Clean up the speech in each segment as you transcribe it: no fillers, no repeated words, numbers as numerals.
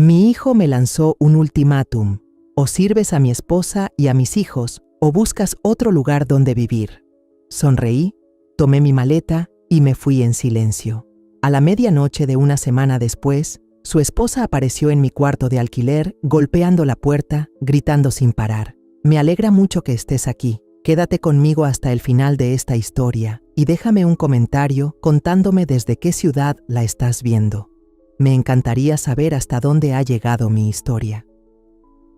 Mi hijo me lanzó un ultimátum: o sirves a mi esposa y a mis hijos, o buscas otro lugar donde vivir. Sonreí, tomé mi maleta y me fui en silencio. A la medianoche de una semana después, su esposa apareció en mi cuarto de alquiler, golpeando la puerta, gritando sin parar: «Me alegra mucho que estés aquí. Quédate conmigo hasta el final de esta historia y déjame un comentario contándome desde qué ciudad la estás viendo. Me encantaría saber hasta dónde ha llegado mi historia».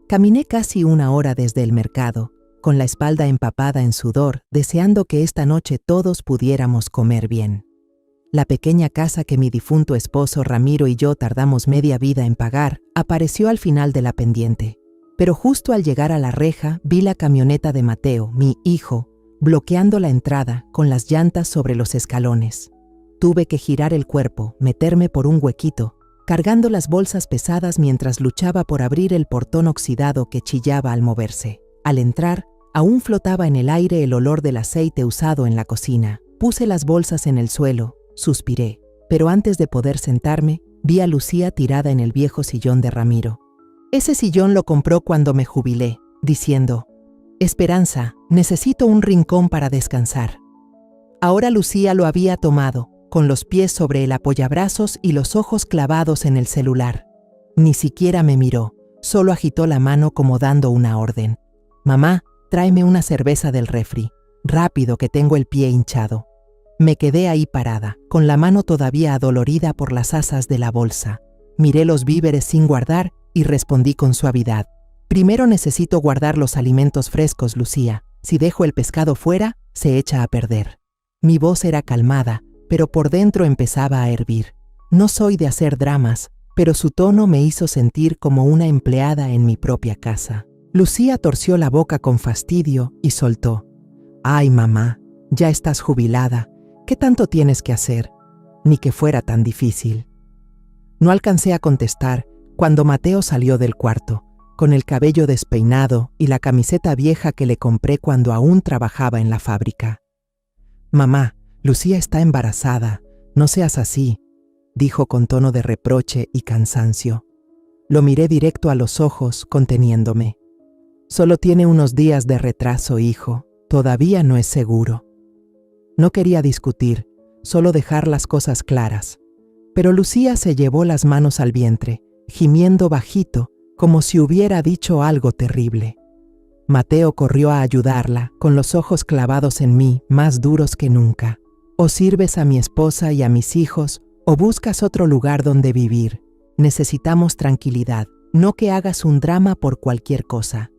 Caminé casi una hora desde el mercado, con la espalda empapada en sudor, deseando que esta noche todos pudiéramos comer bien. La pequeña casa que mi difunto esposo Ramiro y yo tardamos media vida en pagar apareció al final de la pendiente. Pero justo al llegar a la reja vi la camioneta de Mateo, mi hijo, bloqueando la entrada con las llantas sobre los escalones. Tuve que girar el cuerpo, meterme por un huequito, cargando las bolsas pesadas mientras luchaba por abrir el portón oxidado que chillaba al moverse. Al entrar, aún flotaba en el aire el olor del aceite usado en la cocina. Puse las bolsas en el suelo, suspiré, pero antes de poder sentarme, vi a Lucía tirada en el viejo sillón de Ramiro. Ese sillón lo compró cuando me jubilé, diciendo: «Esperanza, necesito un rincón para descansar». Ahora Lucía lo había tomado, con los pies sobre el apoyabrazos y los ojos clavados en el celular. Ni siquiera me miró, solo agitó la mano como dando una orden. «Mamá, tráeme una cerveza del refri. Rápido, que tengo el pie hinchado». Me quedé ahí parada, con la mano todavía adolorida por las asas de la bolsa. Miré los víveres sin guardar y respondí con suavidad: «Primero necesito guardar los alimentos frescos, Lucía. Si dejo el pescado fuera, se echa a perder». Mi voz era calmada, pero por dentro empezaba a hervir. No soy de hacer dramas, pero su tono me hizo sentir como una empleada en mi propia casa. Lucía torció la boca con fastidio y soltó: «Ay, mamá, ya estás jubilada. ¿Qué tanto tienes que hacer? Ni que fuera tan difícil». No alcancé a contestar cuando Mateo salió del cuarto, con el cabello despeinado y la camiseta vieja que le compré cuando aún trabajaba en la fábrica. «Mamá, Lucía está embarazada. No seas así», dijo con tono de reproche y cansancio. Lo miré directo a los ojos, conteniéndome. «Solo tiene unos días de retraso, hijo. Todavía no es seguro». No quería discutir, solo dejar las cosas claras. Pero Lucía se llevó las manos al vientre, gimiendo bajito, como si hubiera dicho algo terrible. Mateo corrió a ayudarla, con los ojos clavados en mí, más duros que nunca. «O sirves a mi esposa y a mis hijos, o buscas otro lugar donde vivir. Necesitamos tranquilidad, no que hagas un drama por cualquier cosa».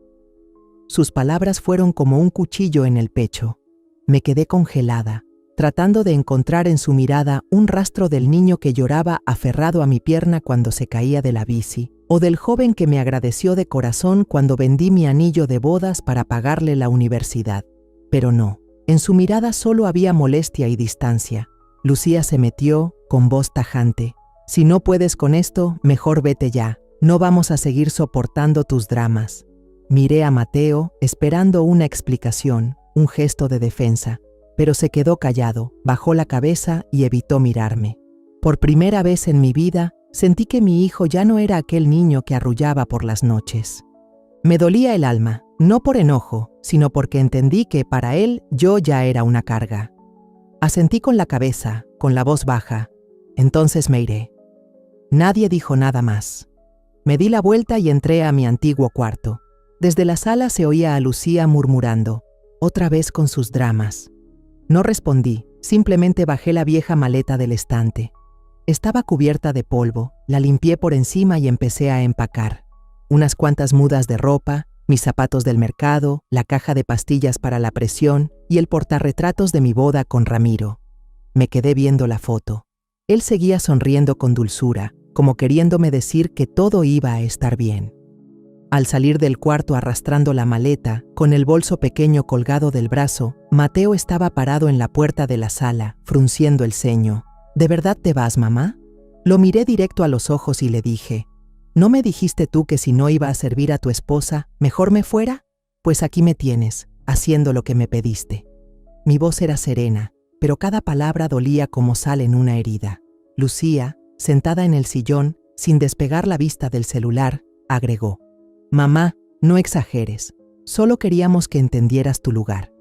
Sus palabras fueron como un cuchillo en el pecho. Me quedé congelada, tratando de encontrar en su mirada un rastro del niño que lloraba aferrado a mi pierna cuando se caía de la bici, o del joven que me agradeció de corazón cuando vendí mi anillo de bodas para pagarle la universidad. Pero no, en su mirada solo había molestia y distancia. Lucía se metió, con voz tajante: «Si no puedes con esto, mejor vete ya. No vamos a seguir soportando tus dramas». Miré a Mateo, esperando una explicación, un gesto de defensa, pero se quedó callado, bajó la cabeza y evitó mirarme. Por primera vez en mi vida, sentí que mi hijo ya no era aquel niño que arrullaba por las noches. Me dolía el alma, no por enojo, sino porque entendí que para él yo ya era una carga. Asentí con la cabeza, con la voz baja: «Entonces me iré». Nadie dijo nada más. Me di la vuelta y entré a mi antiguo cuarto. Desde la sala se oía a Lucía murmurando, otra vez con sus dramas. No respondí, simplemente bajé la vieja maleta del estante. Estaba cubierta de polvo, la limpié por encima y empecé a empacar. Unas cuantas mudas de ropa, mis zapatos del mercado, la caja de pastillas para la presión y el portarretratos de mi boda con Ramiro. Me quedé viendo la foto. Él seguía sonriendo con dulzura, como queriéndome decir que todo iba a estar bien. Al salir del cuarto arrastrando la maleta, con el bolso pequeño colgado del brazo, Mateo estaba parado en la puerta de la sala, frunciendo el ceño. ¿De verdad te vas, mamá? Lo miré directo a los ojos y le dije: ¿no me dijiste tú que si no iba a servir a tu esposa, mejor me fuera? Pues aquí me tienes, haciendo lo que me pediste. Mi voz era serena, pero cada palabra dolía como sal en una herida. Lucía, sentada en el sillón, Sin despegar la vista del celular, agregó: «Mamá, no exageres, solo queríamos que entendieras tu lugar».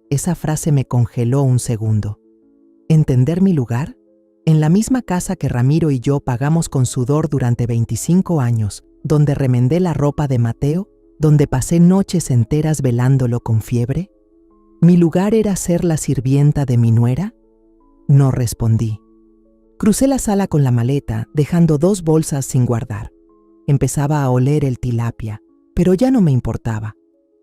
Esa frase me congeló un segundo. ¿Entender mi lugar? En la misma casa que Ramiro y yo pagamos con sudor durante 25 años, donde remendé la ropa de Mateo, donde pasé noches enteras velándolo con fiebre. ¿Mi lugar era ser la sirvienta de mi nuera? No respondí. Crucé la sala con la maleta, dejando 2 bolsas sin guardar. Empezaba a oler el tilapia, pero ya no me importaba.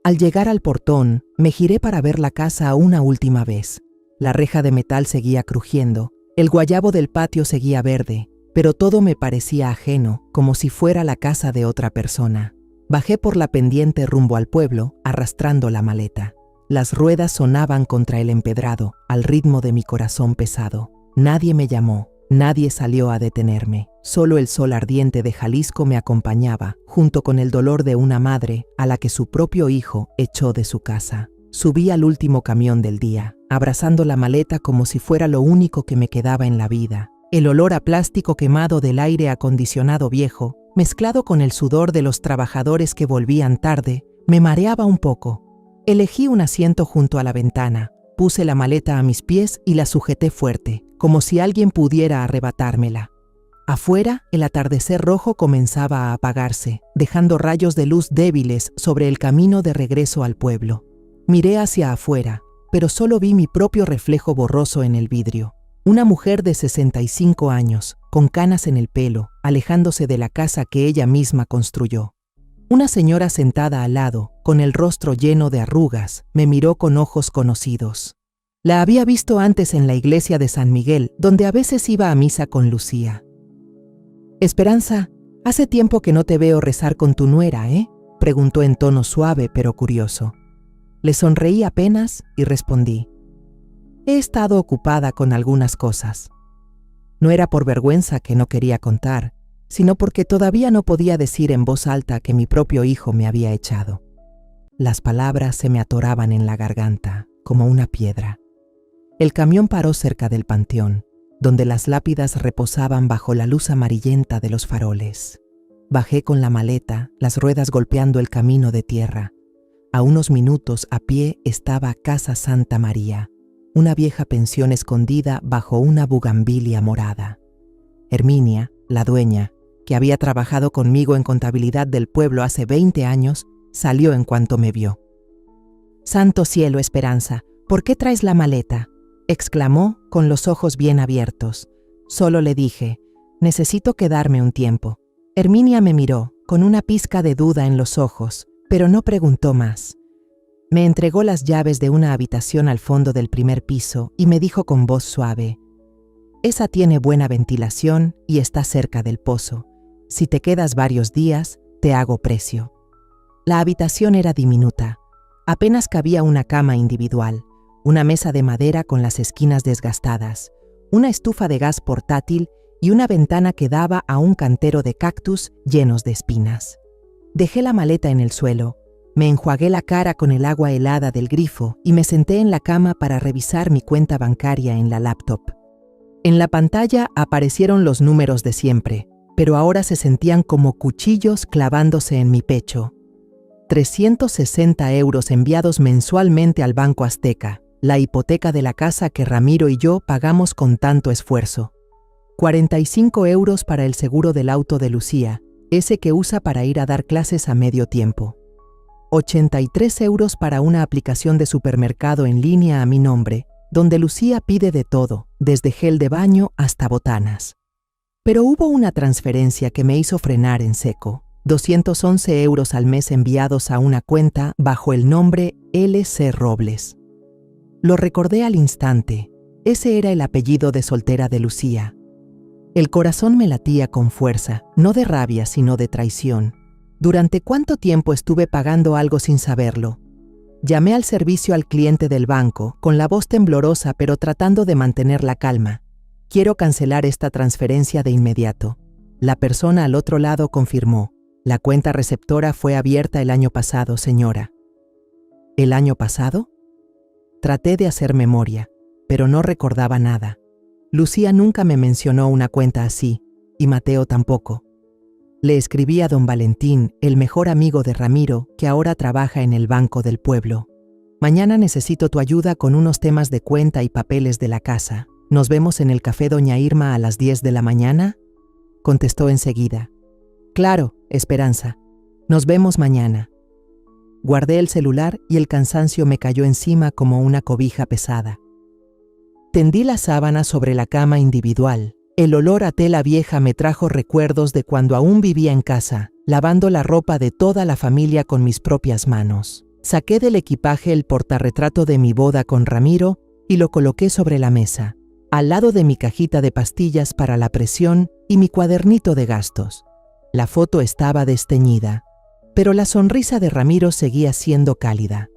Al llegar al portón, me giré para ver la casa una última vez. La reja de metal seguía crujiendo, el guayabo del patio seguía verde, pero todo me parecía ajeno, como si fuera la casa de otra persona. Bajé por la pendiente rumbo al pueblo, arrastrando la maleta. Las ruedas sonaban contra el empedrado, al ritmo de mi corazón pesado. Nadie me llamó, nadie salió a detenerme. Solo el sol ardiente de Jalisco me acompañaba, junto con el dolor de una madre a la que su propio hijo echó de su casa. Subí al último camión del día, abrazando la maleta como si fuera lo único que me quedaba en la vida. El olor a plástico quemado del aire acondicionado viejo, mezclado con el sudor de los trabajadores que volvían tarde, me mareaba un poco. Elegí un asiento junto a la ventana, puse la maleta a mis pies y la sujeté fuerte, como si alguien pudiera arrebatármela. Afuera, el atardecer rojo comenzaba a apagarse, dejando rayos de luz débiles sobre el camino de regreso al pueblo. Miré hacia afuera, pero solo vi mi propio reflejo borroso en el vidrio. Una mujer de 65 años, con canas en el pelo, alejándose de la casa que ella misma construyó. Una señora sentada al lado, con el rostro lleno de arrugas, me miró con ojos conocidos. La había visto antes en la iglesia de San Miguel, donde a veces iba a misa con Lucía. «Esperanza, hace tiempo que no te veo rezar con tu nuera, ¿eh?», preguntó en tono suave pero curioso. Le sonreí apenas y respondí: «He estado ocupada con algunas cosas». No era por vergüenza que no quería contar, sino porque todavía no podía decir en voz alta que mi propio hijo me había echado. Las palabras se me atoraban en la garganta, como una piedra. El camión paró cerca del panteón, donde las lápidas reposaban bajo la luz amarillenta de los faroles. Bajé con la maleta, las ruedas golpeando el camino de tierra. A unos minutos a pie estaba Casa Santa María, una vieja pensión escondida bajo una bugambilia morada. Herminia, la dueña, que había trabajado conmigo en contabilidad del pueblo hace 20 años, salió en cuanto me vio. «Santo cielo, Esperanza, ¿por qué traes la maleta?», exclamó con los ojos bien abiertos. Solo le dije: «Necesito quedarme un tiempo». Herminia me miró, con una pizca de duda en los ojos, pero no preguntó más. Me entregó las llaves de una habitación al fondo del primer piso y me dijo con voz suave: «Esa tiene buena ventilación y está cerca del pozo. Si te quedas varios días, te hago precio». La habitación era diminuta. Apenas cabía una cama individual, una mesa de madera con las esquinas desgastadas, una estufa de gas portátil y una ventana que daba a un cantero de cactus llenos de espinas. Dejé la maleta en el suelo, me enjuagué la cara con el agua helada del grifo y me senté en la cama para revisar mi cuenta bancaria en la laptop. En la pantalla aparecieron los números de siempre, pero ahora se sentían como cuchillos clavándose en mi pecho. 360 € enviados mensualmente al Banco Azteca, la hipoteca de la casa que Ramiro y yo pagamos con tanto esfuerzo. 45 € para el seguro del auto de Lucía, ese que usa para ir a dar clases a medio tiempo. 83 € para una aplicación de supermercado en línea a mi nombre, donde Lucía pide de todo, desde gel de baño hasta botanas. Pero hubo una transferencia que me hizo frenar en seco. 211 € al mes enviados a una cuenta bajo el nombre L.C. Robles. Lo recordé al instante. Ese era el apellido de soltera de Lucía. El corazón me latía con fuerza, no de rabia, sino de traición. ¿Durante cuánto tiempo estuve pagando algo sin saberlo? Llamé al servicio al cliente del banco, con la voz temblorosa pero tratando de mantener la calma. «Quiero cancelar esta transferencia de inmediato». La persona al otro lado confirmó: «La cuenta receptora fue abierta el año pasado, señora». ¿El año pasado? Traté de hacer memoria, pero no recordaba nada. Lucía nunca me mencionó una cuenta así. y Mateo tampoco. Le escribí a don Valentín, el mejor amigo de Ramiro, que ahora trabaja en el Banco del Pueblo. Mañana necesito tu ayuda con unos temas de cuenta y papeles de la casa. ¿Nos vemos en el café Doña Irma a las 10 de la mañana? Contestó enseguida. Claro, Esperanza. Nos vemos mañana. Guardé el celular y el cansancio me cayó encima como una cobija pesada. Tendí la sábana sobre la cama individual. El olor a tela vieja me trajo recuerdos de cuando aún vivía en casa, lavando la ropa de toda la familia con mis propias manos. Saqué del equipaje el portarretrato de mi boda con Ramiro y lo coloqué sobre la mesa, al lado de mi cajita de pastillas para la presión y mi cuadernito de gastos. La foto estaba desteñida, pero la sonrisa de Ramiro seguía siendo cálida,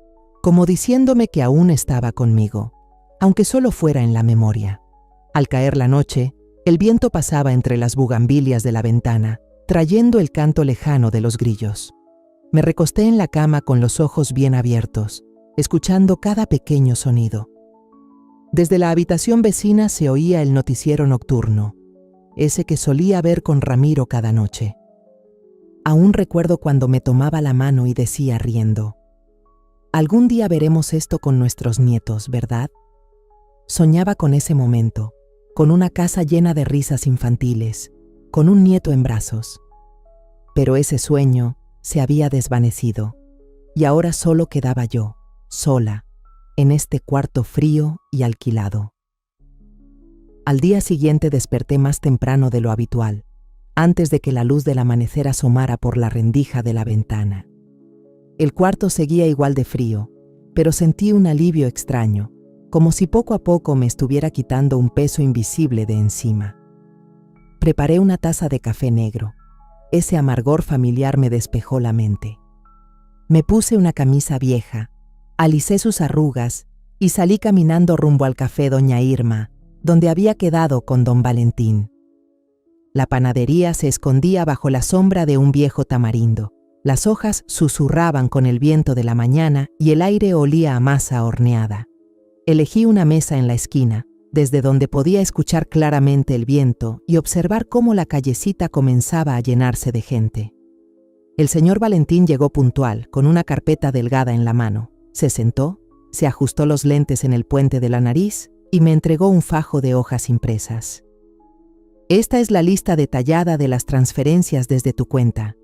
como diciéndome que aún estaba conmigo, aunque solo fuera en la memoria. Al caer la noche, el viento pasaba entre las bugambilias de la ventana, trayendo el canto lejano de los grillos. Me recosté en la cama con los ojos bien abiertos, escuchando cada pequeño sonido. Desde la habitación vecina se oía el noticiero nocturno, ese que solía ver con Ramiro cada noche. Aún recuerdo cuando me tomaba la mano y decía riendo: «Algún día veremos esto con nuestros nietos, ¿verdad?». Soñaba con ese momento, con una casa llena de risas infantiles, con un nieto en brazos. Pero ese sueño se había desvanecido, y ahora solo quedaba yo, sola, en este cuarto frío y alquilado. Al día siguiente desperté más temprano de lo habitual, antes de que la luz del amanecer asomara por la rendija de la ventana. El cuarto seguía igual de frío, pero sentí un alivio extraño, como si poco a poco me estuviera quitando un peso invisible de encima. Preparé una taza de café negro. Ese amargor familiar me despejó la mente. Me puse una camisa vieja, alicé sus arrugas y salí caminando rumbo al café Doña Irma, donde había quedado con don Valentín. La panadería se escondía bajo la sombra de un viejo tamarindo. Las hojas susurraban con el viento de la mañana y el aire olía a masa horneada. Elegí una mesa en la esquina, desde donde podía escuchar claramente el viento y observar cómo la callecita comenzaba a llenarse de gente. El señor Valentín llegó puntual, con una carpeta delgada en la mano. Se sentó, se ajustó los lentes en el puente de la nariz y me entregó un fajo de hojas impresas. «Esta es la lista detallada de las transferencias desde tu cuenta»,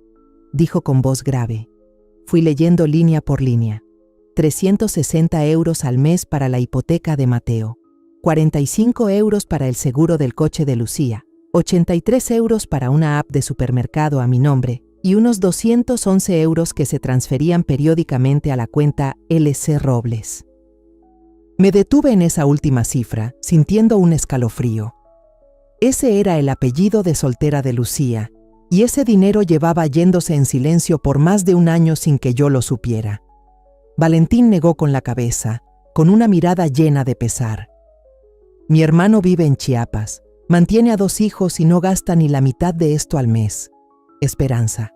dijo con voz grave. Fui leyendo línea por línea. 360 euros al mes para la hipoteca de Mateo, 45 euros para el seguro del coche de Lucía, 83 euros para una app de supermercado a mi nombre y unos 211 euros que se transferían periódicamente a la cuenta LC Robles. Me detuve en esa última cifra, sintiendo un escalofrío. Ese era el apellido de soltera de Lucía, y ese dinero llevaba yéndose en silencio por más de un año sin que yo lo supiera. Valentín negó con la cabeza, con una mirada llena de pesar. «Mi hermano vive en Chiapas, mantiene a 2 hijos y no gasta ni la mitad de esto al mes. Esperanza,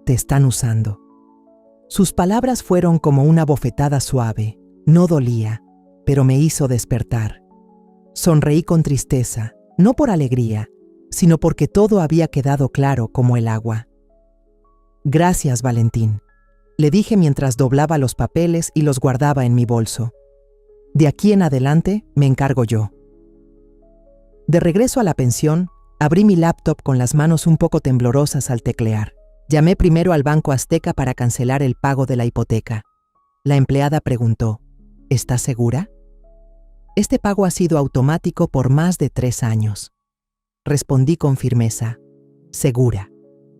te están usando». Sus palabras fueron como una bofetada suave. No dolía, pero me hizo despertar. Sonreí con tristeza, no por alegría, sino porque todo había quedado claro como el agua. «Gracias, Valentín», le dije mientras doblaba los papeles y los guardaba en mi bolso. «De aquí en adelante me encargo yo». De regreso a la pensión, abrí mi laptop con las manos un poco temblorosas al teclear. Llamé primero al Banco Azteca para cancelar el pago de la hipoteca. La empleada preguntó: «¿Estás segura?». «Este pago ha sido automático por más de 3 años». Respondí con firmeza: «Segura.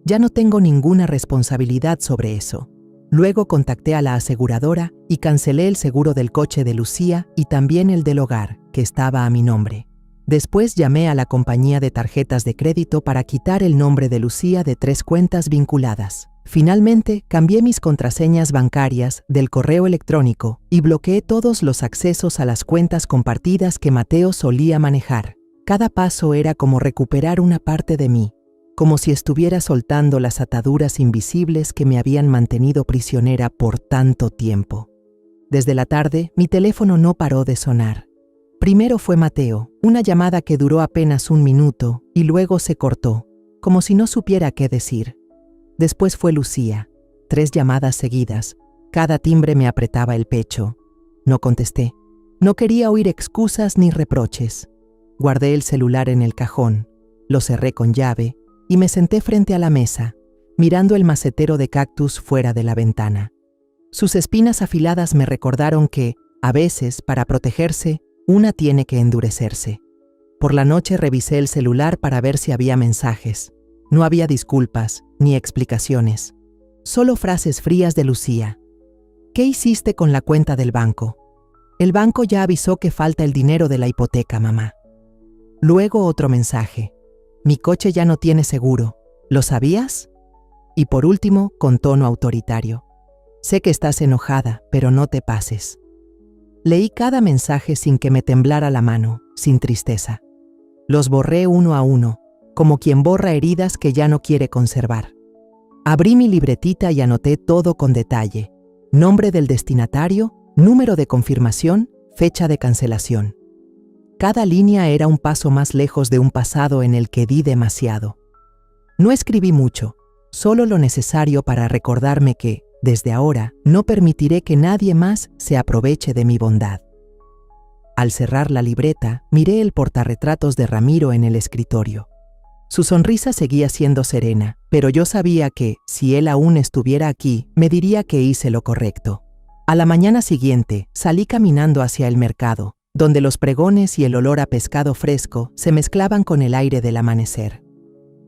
Ya no tengo ninguna responsabilidad sobre eso». Luego contacté a la aseguradora y cancelé el seguro del coche de Lucía y también el del hogar, que estaba a mi nombre. Después llamé a la compañía de tarjetas de crédito para quitar el nombre de Lucía de 3 cuentas vinculadas. Finalmente, cambié mis contraseñas bancarias del correo electrónico y bloqueé todos los accesos a las cuentas compartidas que Mateo solía manejar. Cada paso era como recuperar una parte de mí, como si estuviera soltando las ataduras invisibles que me habían mantenido prisionera por tanto tiempo. Desde la tarde, mi teléfono no paró de sonar. Primero fue Mateo, una llamada que duró apenas 1 minuto y luego se cortó. como si no supiera qué decir. Después fue Lucía. 3 llamadas seguidas. Cada timbre me apretaba el pecho. No contesté. No quería oír excusas ni reproches. Guardé el celular en el cajón, lo cerré con llave y me senté frente a la mesa, mirando el macetero de cactus fuera de la ventana. Sus espinas afiladas me recordaron que, a veces, para protegerse, una tiene que endurecerse. Por la noche revisé el celular para ver si había mensajes. No había disculpas ni explicaciones. Solo frases frías de Lucía. ¿Qué hiciste con la cuenta del banco? El banco ya avisó que falta el dinero de la hipoteca, mamá. Luego otro mensaje. Mi coche ya no tiene seguro. ¿Lo sabías? Y por último, con tono autoritario. Sé que estás enojada, pero no te pases. Leí cada mensaje sin que me temblara la mano, sin tristeza. Los borré uno a uno, como quien borra heridas que ya no quiere conservar. Abrí mi libretita y anoté todo con detalle. Nombre del destinatario, número de confirmación, fecha de cancelación. Cada línea era un paso más lejos de un pasado en el que di demasiado. No escribí mucho, solo lo necesario para recordarme que, desde ahora, no permitiré que nadie más se aproveche de mi bondad. Al cerrar la libreta, miré el portarretratos de Ramiro en el escritorio. Su sonrisa seguía siendo serena, pero yo sabía que, si él aún estuviera aquí, me diría que hice lo correcto. A la mañana siguiente, salí caminando hacia el mercado, donde los pregones y el olor a pescado fresco se mezclaban con el aire del amanecer.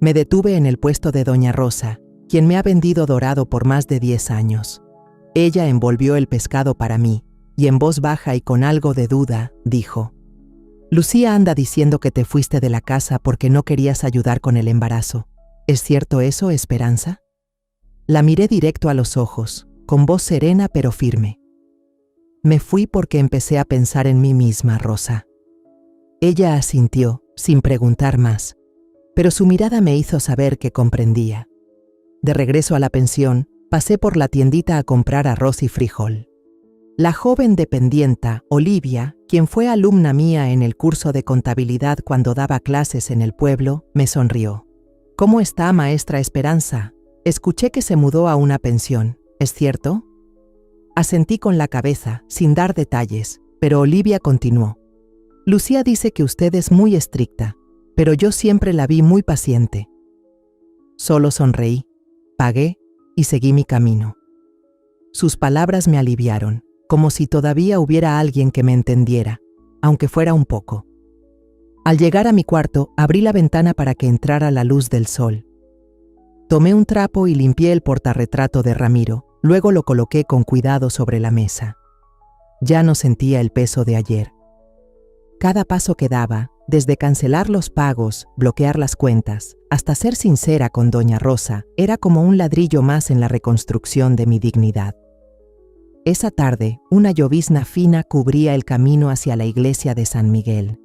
Me detuve en el puesto de Doña Rosa, quien me ha vendido dorado por más de 10 años. Ella envolvió el pescado para mí, y en voz baja y con algo de duda, dijo: Lucía anda diciendo que te fuiste de la casa porque no querías ayudar con el embarazo. ¿Es cierto eso, Esperanza? La miré directo a los ojos, con voz serena pero firme. Me fui porque empecé a pensar en mí misma, Rosa. Ella asintió, sin preguntar más, pero su mirada me hizo saber que comprendía. De regreso a la pensión, pasé por la tiendita a comprar arroz y frijol. La joven dependienta, Olivia, quien fue alumna mía en el curso de contabilidad cuando daba clases en el pueblo, me sonrió. ¿Cómo está, maestra Esperanza? Escuché que se mudó a una pensión, ¿es cierto? Asentí con la cabeza, sin dar detalles, pero Olivia continuó. Lucía dice que usted es muy estricta, pero yo siempre la vi muy paciente. Solo sonreí, pagué y seguí mi camino. Sus palabras me aliviaron, como si todavía hubiera alguien que me entendiera, aunque fuera un poco. Al llegar a mi cuarto, abrí la ventana para que entrara la luz del sol. Tomé un trapo y limpié el portarretrato de Ramiro, luego lo coloqué con cuidado sobre la mesa. Ya no sentía el peso de ayer. Cada paso que daba, desde cancelar los pagos, bloquear las cuentas, hasta ser sincera con Doña Rosa, era como un ladrillo más en la reconstrucción de mi dignidad. Esa tarde, una llovizna fina cubría el camino hacia la iglesia de San Miguel.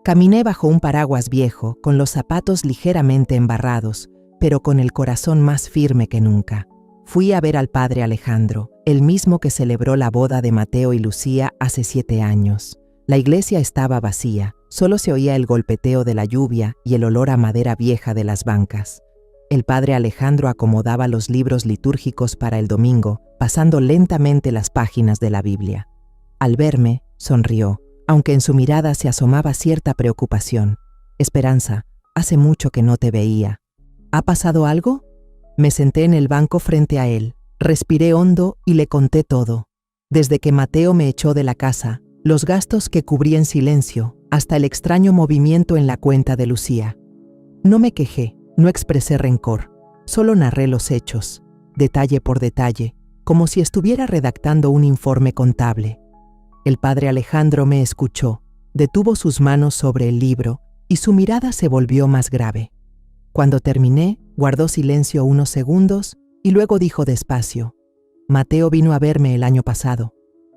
Caminé bajo un paraguas viejo, con los zapatos ligeramente embarrados, pero con el corazón más firme que nunca. Fui a ver al padre Alejandro, el mismo que celebró la boda de Mateo y Lucía hace 7 años. La iglesia estaba vacía, solo se oía el golpeteo de la lluvia y el olor a madera vieja de las bancas. El padre Alejandro acomodaba los libros litúrgicos para el domingo, pasando lentamente las páginas de la Biblia. Al verme, sonrió, aunque en su mirada se asomaba cierta preocupación. Esperanza, hace mucho que no te veía. ¿Ha pasado algo? Me senté en el banco frente a él, respiré hondo y le conté todo. Desde que Mateo me echó de la casa, los gastos que cubrí en silencio, hasta el extraño movimiento en la cuenta de Lucía. No me quejé, no expresé rencor, solo narré los hechos, detalle por detalle, como si estuviera redactando un informe contable. El padre Alejandro me escuchó, detuvo sus manos sobre el libro y su mirada se volvió más grave. Cuando terminé, guardó silencio unos segundos y luego dijo despacio: Mateo vino a verme el año pasado.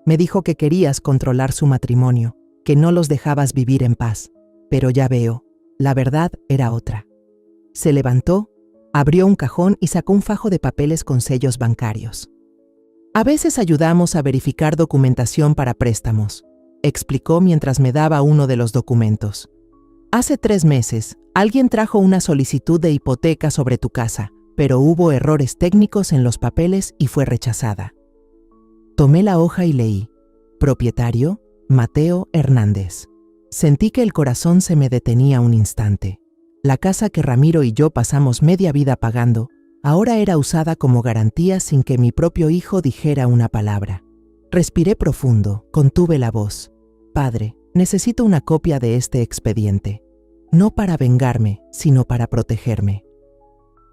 Me dijo que querías controlar su matrimonio, que no los dejabas vivir en paz, pero ya veo, la verdad era otra. Se levantó, abrió un cajón y sacó un fajo de papeles con sellos bancarios. A veces ayudamos a verificar documentación para préstamos, explicó mientras me daba uno de los documentos. Hace 3 meses, alguien trajo una solicitud de hipoteca sobre tu casa, pero hubo errores técnicos en los papeles y fue rechazada. Tomé la hoja y leí: propietario, Mateo Hernández. Sentí que el corazón se me detenía un instante. La casa que Ramiro y yo pasamos media vida pagando, ahora era usada como garantía sin que mi propio hijo dijera una palabra. Respiré profundo, contuve la voz. Padre, necesito una copia de este expediente. No para vengarme, sino para protegerme.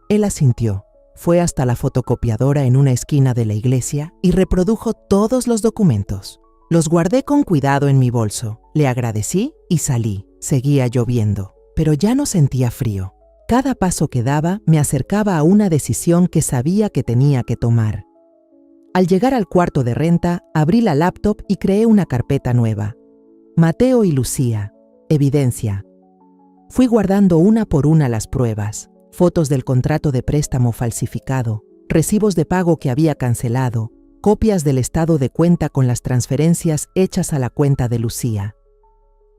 Él asintió. Fue hasta la fotocopiadora en una esquina de la iglesia y reprodujo todos los documentos. Los guardé con cuidado en mi bolso, le agradecí y salí. Seguía lloviendo, pero ya no sentía frío. Cada paso que daba me acercaba a una decisión que sabía que tenía que tomar. Al llegar al cuarto de renta, abrí la laptop y creé una carpeta nueva. Mateo y Lucía. Evidencia. Fui guardando una por una las pruebas. Fotos del contrato de préstamo falsificado, recibos de pago que había cancelado, copias del estado de cuenta con las transferencias hechas a la cuenta de Lucía.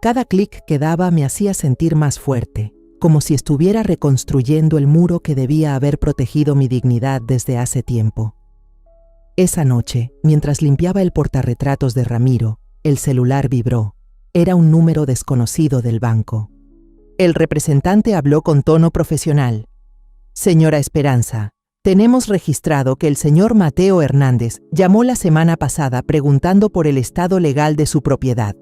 Cada clic que daba me hacía sentir más fuerte, como si estuviera reconstruyendo el muro que debía haber protegido mi dignidad desde hace tiempo. Esa noche, mientras limpiaba el portarretratos de Ramiro, el celular vibró. Era un número desconocido del banco. El representante habló con tono profesional. Señora Esperanza, tenemos registrado que el señor Mateo Hernández llamó la semana pasada preguntando por el estado legal de su propiedad.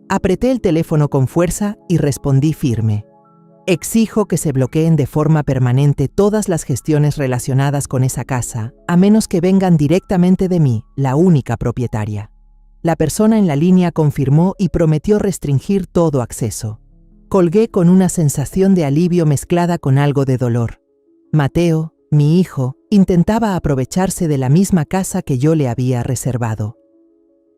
Apreté el teléfono con fuerza y respondí firme. Exijo que se bloqueen de forma permanente todas las gestiones relacionadas con esa casa, a menos que vengan directamente de mí, la única propietaria. La persona en la línea confirmó y prometió restringir todo acceso. Colgué con una sensación de alivio mezclada con algo de dolor. Mateo, mi hijo, intentaba aprovecharse de la misma casa que yo le había reservado.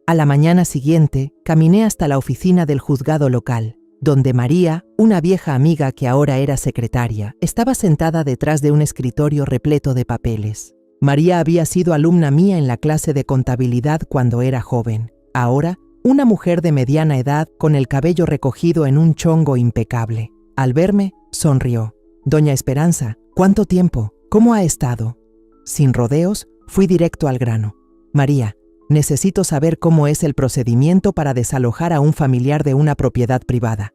A la mañana siguiente, caminé hasta la oficina del juzgado local, donde María, una vieja amiga que ahora era secretaria, estaba sentada detrás de un escritorio repleto de papeles. María había sido alumna mía en la clase de contabilidad cuando era joven. Ahora, una mujer de mediana edad con el cabello recogido en un chongo impecable. Al verme, sonrió. Doña Esperanza, ¿cuánto tiempo? ¿Cómo ha estado? Sin rodeos, fui directo al grano. María, necesito saber cómo es el procedimiento para desalojar a un familiar de una propiedad privada.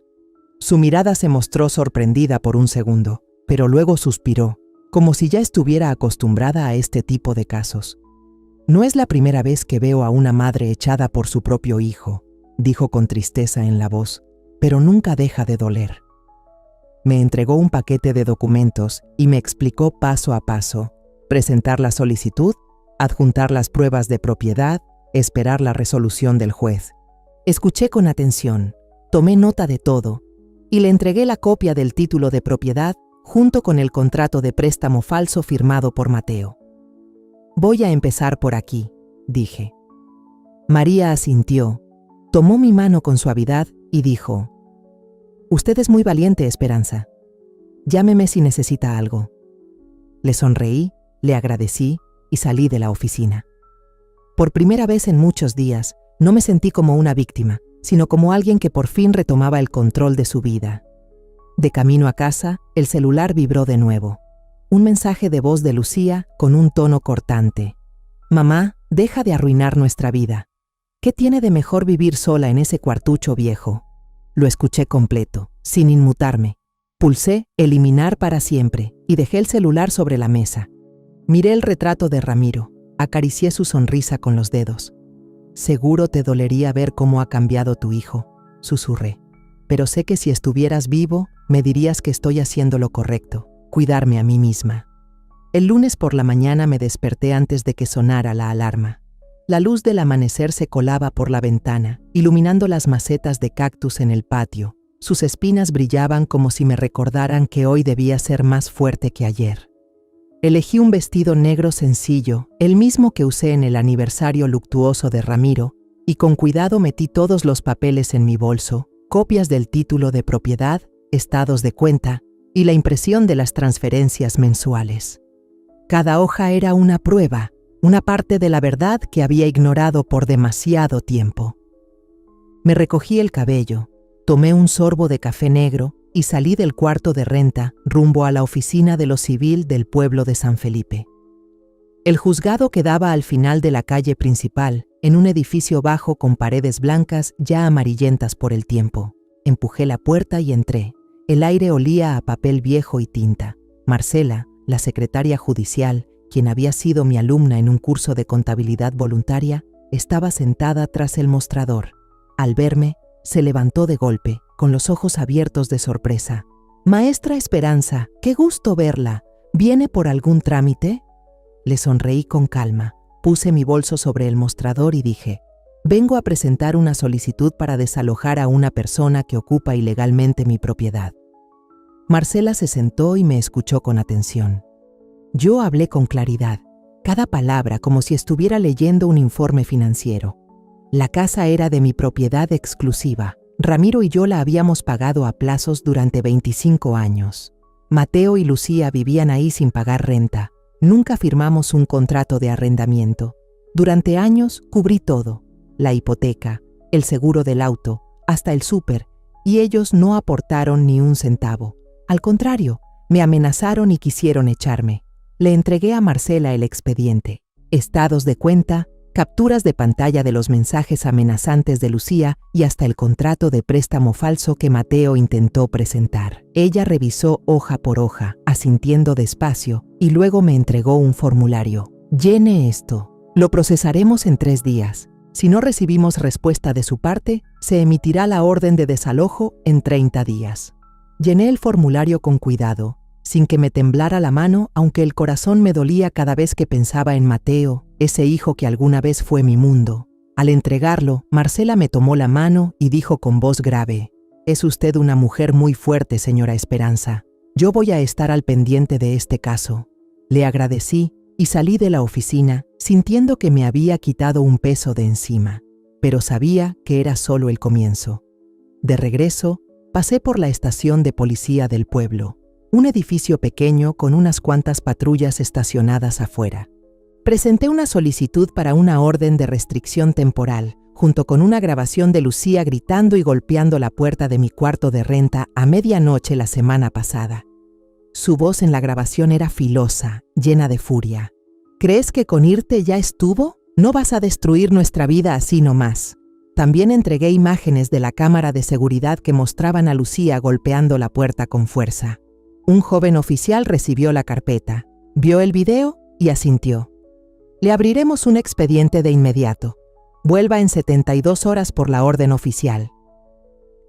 Su mirada se mostró sorprendida por un segundo, pero luego suspiró, como si ya estuviera acostumbrada a este tipo de casos. No es la primera vez que veo a una madre echada por su propio hijo, dijo con tristeza en la voz, pero nunca deja de doler. Me entregó un paquete de documentos y me explicó paso a paso: presentar la solicitud, adjuntar las pruebas de propiedad, esperar la resolución del juez. Escuché con atención, tomé nota de todo y le entregué la copia del título de propiedad junto con el contrato de préstamo falso firmado por Mateo. Voy a empezar por aquí, dije. María asintió, tomó mi mano con suavidad y dijo: Usted es muy valiente, Esperanza. Llámeme si necesita algo. Le sonreí, le agradecí y salí de la oficina. Por primera vez en muchos días, no me sentí como una víctima, sino como alguien que por fin retomaba el control de su vida. De camino a casa, el celular vibró de nuevo. Un mensaje de voz de Lucía con un tono cortante. Mamá, deja de arruinar nuestra vida. ¿Qué tiene de mejor vivir sola en ese cuartucho viejo? Lo escuché completo, sin inmutarme. Pulsé eliminar para siempre y dejé el celular sobre la mesa. Miré el retrato de Ramiro, acaricié su sonrisa con los dedos. Seguro te dolería ver cómo ha cambiado tu hijo, susurré. Pero sé que si estuvieras vivo, me dirías que estoy haciendo lo correcto. Cuidarme a mí misma. El lunes por la mañana me desperté antes de que sonara la alarma. La luz del amanecer se colaba por la ventana, iluminando las macetas de cactus en el patio. Sus espinas brillaban como si me recordaran que hoy debía ser más fuerte que ayer. Elegí un vestido negro sencillo, el mismo que usé en el aniversario luctuoso de Ramiro, y con cuidado metí todos los papeles en mi bolso, copias del título de propiedad, estados de cuenta, y la impresión de las transferencias mensuales. Cada hoja era una prueba, una parte de la verdad que había ignorado por demasiado tiempo. Me recogí el cabello, Tomé un sorbo de café negro y salí del cuarto de renta rumbo a la oficina de lo civil del pueblo de San Felipe. El juzgado quedaba al final de la calle principal, en un edificio bajo con paredes blancas ya amarillentas por el tiempo. Empujé la puerta y entré. El aire olía a papel viejo y tinta. Marcela, la secretaria judicial, quien había sido mi alumna en un curso de contabilidad voluntaria, estaba sentada tras el mostrador. Al verme, se levantó de golpe, con los ojos abiertos de sorpresa. «Maestra Esperanza, qué gusto verla. ¿Viene por algún trámite?» Le sonreí con calma, puse mi bolso sobre el mostrador y dije: «Vengo a presentar una solicitud para desalojar a una persona que ocupa ilegalmente mi propiedad». Marcela se sentó y me escuchó con atención. Yo hablé con claridad, cada palabra como si estuviera leyendo un informe financiero. La casa era de mi propiedad exclusiva. Ramiro y yo la habíamos pagado a plazos durante 25 años. Mateo y Lucía vivían ahí sin pagar renta. Nunca firmamos un contrato de arrendamiento. Durante años cubrí todo: la hipoteca, el seguro del auto, hasta el súper, y ellos no aportaron ni un centavo. Al contrario, me amenazaron y quisieron echarme. Le entregué a Marcela el expediente, estados de cuenta, capturas de pantalla de los mensajes amenazantes de Lucía y hasta el contrato de préstamo falso que Mateo intentó presentar. Ella revisó hoja por hoja, asintiendo despacio, y luego me entregó un formulario. «Llene esto. Lo procesaremos en 3 días. Si no recibimos respuesta de su parte, se emitirá la orden de desalojo en 30 días». Llené el formulario con cuidado, sin que me temblara la mano, aunque el corazón me dolía cada vez que pensaba en Mateo, ese hijo que alguna vez fue mi mundo. Al entregarlo, Marcela me tomó la mano y dijo con voz grave: «Es usted una mujer muy fuerte, señora Esperanza. Yo voy a estar al pendiente de este caso». Le agradecí y salí de la oficina, sintiendo que me había quitado un peso de encima, pero sabía que era solo el comienzo. De regreso, pasé por la estación de policía del pueblo, un edificio pequeño con unas cuantas patrullas estacionadas afuera. Presenté una solicitud para una orden de restricción temporal, junto con una grabación de Lucía gritando y golpeando la puerta de mi cuarto de renta a medianoche la semana pasada. Su voz en la grabación era filosa, llena de furia. «¿Crees que con irte ya estuvo? No vas a destruir nuestra vida así nomás». También entregué imágenes de la cámara de seguridad que mostraban a Lucía golpeando la puerta con fuerza. Un joven oficial recibió la carpeta, vio el video y asintió. «Le abriremos un expediente de inmediato. Vuelva en 72 horas por la orden oficial».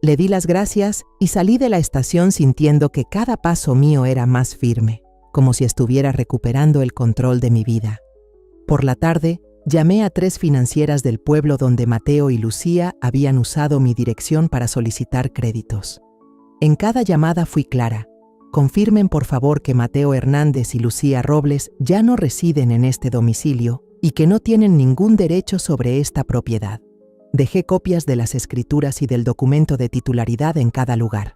Le di las gracias y salí de la estación sintiendo que cada paso mío era más firme, como si estuviera recuperando el control de mi vida. Por la tarde, llamé a 3 financieras del pueblo donde Mateo y Lucía habían usado mi dirección para solicitar créditos. En cada llamada fui clara: «Confirmen por favor que Mateo Hernández y Lucía Robles ya no residen en este domicilio y que no tienen ningún derecho sobre esta propiedad». Dejé copias de las escrituras y del documento de titularidad en cada lugar.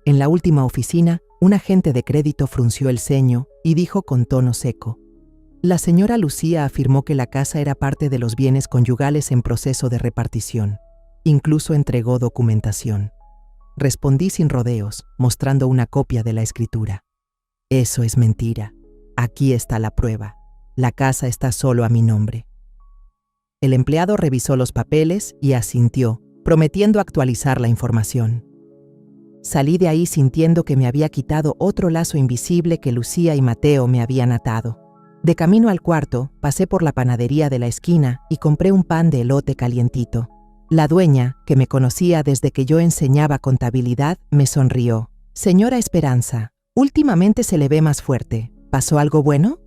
En la última oficina, un agente de crédito frunció el ceño y dijo con tono seco: «La señora Lucía afirmó que la casa era parte de los bienes conyugales en proceso de repartición. Incluso entregó documentación». Respondí sin rodeos, mostrando una copia de la escritura. «Eso es mentira. Aquí está la prueba. La casa está solo a mi nombre». El empleado revisó los papeles y asintió, prometiendo actualizar la información. Salí de ahí sintiendo que me había quitado otro lazo invisible que Lucía y Mateo me habían atado. De camino al cuarto, pasé por la panadería de la esquina y compré un pan de elote calientito. La dueña, que me conocía desde que yo enseñaba contabilidad, me sonrió. «Señora Esperanza, últimamente se le ve más fuerte. ¿Pasó algo bueno?»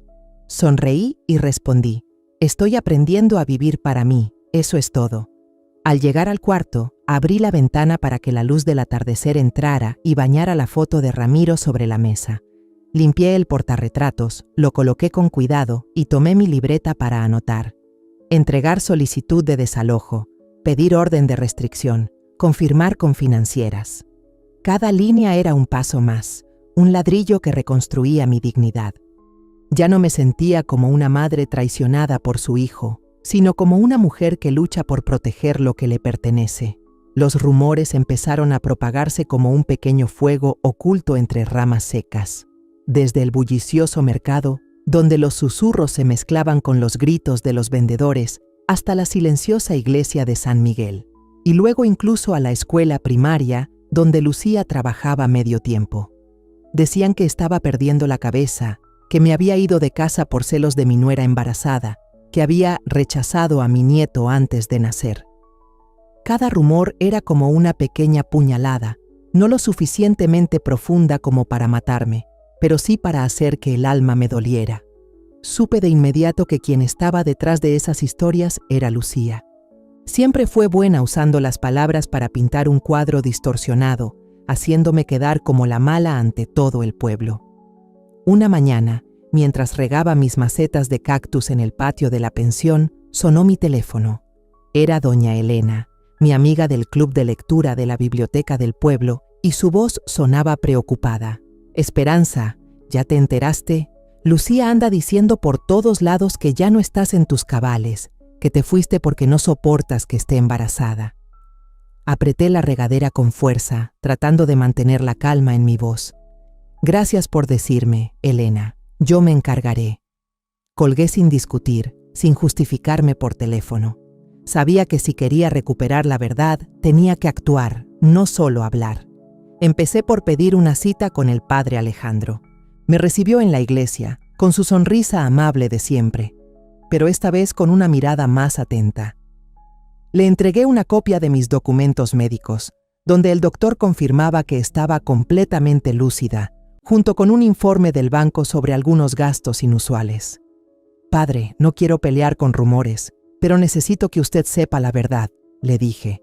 Sonreí y respondí: «Estoy aprendiendo a vivir para mí, eso es todo». Al llegar al cuarto, abrí la ventana para que la luz del atardecer entrara y bañara la foto de Ramiro sobre la mesa. Limpié el portarretratos, lo coloqué con cuidado y tomé mi libreta para anotar. Entregar solicitud de desalojo, pedir orden de restricción, confirmar con financieras. Cada línea era un paso más, un ladrillo que reconstruía mi dignidad. Ya no me sentía como una madre traicionada por su hijo, sino como una mujer que lucha por proteger lo que le pertenece. Los rumores empezaron a propagarse como un pequeño fuego oculto entre ramas secas. Desde el bullicioso mercado, donde los susurros se mezclaban con los gritos de los vendedores, hasta la silenciosa iglesia de San Miguel, y luego incluso a la escuela primaria, donde Lucía trabajaba medio tiempo. Decían que estaba perdiendo la cabeza, que me había ido de casa por celos de mi nuera embarazada, que había rechazado a mi nieto antes de nacer. Cada rumor era como una pequeña puñalada, no lo suficientemente profunda como para matarme, pero sí para hacer que el alma me doliera. Supe de inmediato que quien estaba detrás de esas historias era Lucía. Siempre fue buena usando las palabras para pintar un cuadro distorsionado, haciéndome quedar como la mala ante todo el pueblo. Una mañana, mientras regaba mis macetas de cactus en el patio de la pensión, sonó mi teléfono. Era doña Elena, mi amiga del club de lectura de la biblioteca del pueblo, y su voz sonaba preocupada. «Esperanza, ¿ya te enteraste? Lucía anda diciendo por todos lados que ya no estás en tus cabales, que te fuiste porque no soportas que esté embarazada». Apreté la regadera con fuerza, tratando de mantener la calma en mi voz. «Gracias por decirme, Elena. Yo me encargaré». Colgué sin discutir, sin justificarme por teléfono. Sabía que si quería recuperar la verdad, tenía que actuar, no solo hablar. Empecé por pedir una cita con el padre Alejandro. Me recibió en la iglesia, con su sonrisa amable de siempre, pero esta vez con una mirada más atenta. Le entregué una copia de mis documentos médicos, donde el doctor confirmaba que estaba completamente lúcida, junto con un informe del banco sobre algunos gastos inusuales. «Padre, no quiero pelear con rumores, pero necesito que usted sepa la verdad», le dije.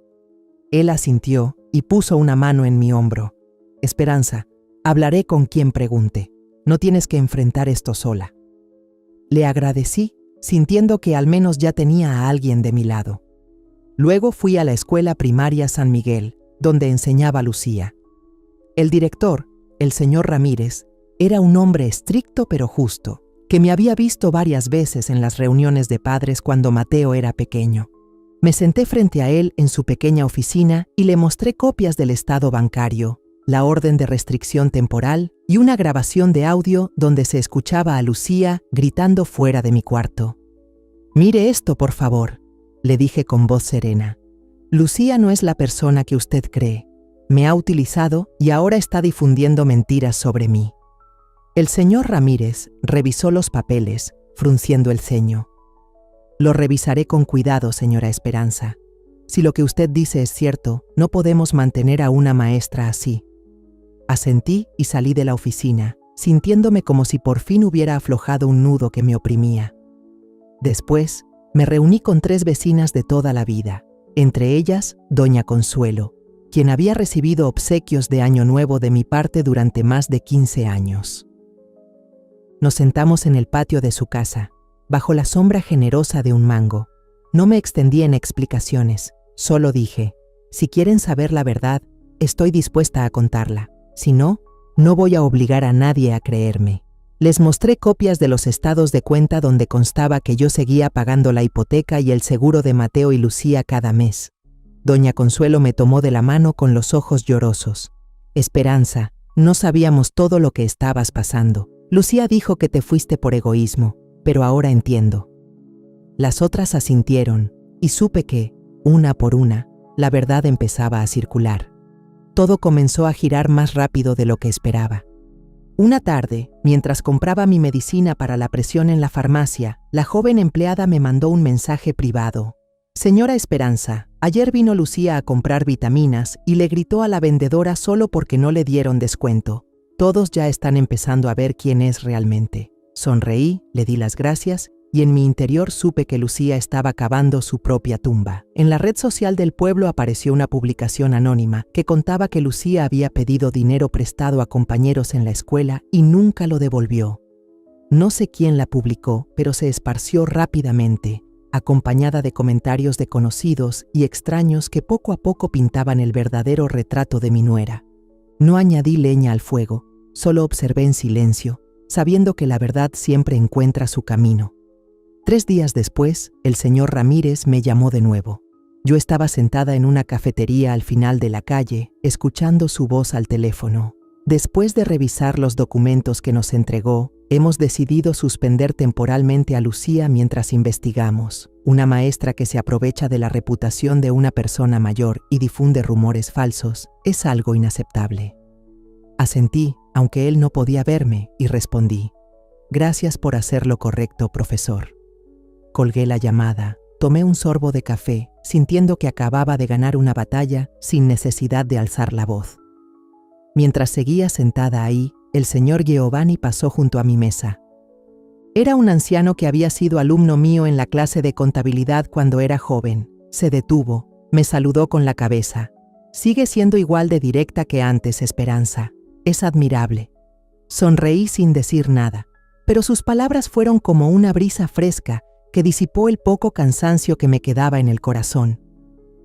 Él asintió y puso una mano en mi hombro. «Esperanza, hablaré con quien pregunte. No tienes que enfrentar esto sola». Le agradecí, sintiendo que al menos ya tenía a alguien de mi lado. Luego fui a la escuela primaria San Miguel, donde enseñaba Lucía. El director, el señor Ramírez, era un hombre estricto pero justo, que me había visto varias veces en las reuniones de padres cuando Mateo era pequeño. Me senté frente a él en su pequeña oficina y le mostré copias del estado bancario, la orden de restricción temporal y una grabación de audio donde se escuchaba a Lucía gritando fuera de mi cuarto. «Mire esto, por favor», le dije con voz serena. «Lucía no es la persona que usted cree. Me ha utilizado y ahora está difundiendo mentiras sobre mí». El señor Ramírez revisó los papeles, frunciendo el ceño. «Lo revisaré con cuidado, señora Esperanza. Si lo que usted dice es cierto, no podemos mantener a una maestra así». Asentí y salí de la oficina, sintiéndome como si por fin hubiera aflojado un nudo que me oprimía. Después, me reuní con 3 vecinas de toda la vida, entre ellas doña Consuelo, quien había recibido obsequios de Año Nuevo de mi parte durante más de 15 años. Nos sentamos en el patio de su casa, bajo la sombra generosa de un mango. No me extendí en explicaciones, solo dije: «Si quieren saber la verdad, estoy dispuesta a contarla. Si no, no voy a obligar a nadie a creerme». Les mostré copias de los estados de cuenta donde constaba que yo seguía pagando la hipoteca y el seguro de Mateo y Lucía cada mes. Doña Consuelo me tomó de la mano con los ojos llorosos. «Esperanza, no sabíamos todo lo que estabas pasando. Lucía dijo que te fuiste por egoísmo, pero ahora entiendo». Las otras asintieron, y supe que, una por una, la verdad empezaba a circular. Todo comenzó a girar más rápido de lo que esperaba. Una tarde, mientras compraba mi medicina para la presión en la farmacia, la joven empleada me mandó un mensaje privado. «Señora Esperanza, ayer vino Lucía a comprar vitaminas y le gritó a la vendedora solo porque no le dieron descuento. Todos ya están empezando a ver quién es realmente». Sonreí, le di las gracias y en mi interior supe que Lucía estaba cavando su propia tumba. En la red social del pueblo apareció una publicación anónima que contaba que Lucía había pedido dinero prestado a compañeros en la escuela y nunca lo devolvió. No sé quién la publicó, pero se esparció rápidamente, acompañada de comentarios de conocidos y extraños que poco a poco pintaban el verdadero retrato de mi nuera. No añadí leña al fuego, solo observé en silencio, sabiendo que la verdad siempre encuentra su camino. 3 días después, el señor Ramírez me llamó de nuevo. Yo estaba sentada en una cafetería al final de la calle, escuchando su voz al teléfono. Después de revisar los documentos que nos entregó, hemos decidido suspender temporalmente a Lucía mientras investigamos. Una maestra que se aprovecha de la reputación de una persona mayor y difunde rumores falsos es algo inaceptable. Asentí, aunque él no podía verme, y respondí: «Gracias por hacer lo correcto, profesor». Colgué la llamada, tomé un sorbo de café, sintiendo que acababa de ganar una batalla sin necesidad de alzar la voz. Mientras seguía sentada ahí, el señor Giovanni pasó junto a mi mesa. Era un anciano que había sido alumno mío en la clase de contabilidad cuando era joven. Se detuvo, me saludó con la cabeza. «Sigue siendo igual de directa que antes, Esperanza. Es admirable». Sonreí sin decir nada, pero sus palabras fueron como una brisa fresca que disipó el poco cansancio que me quedaba en el corazón.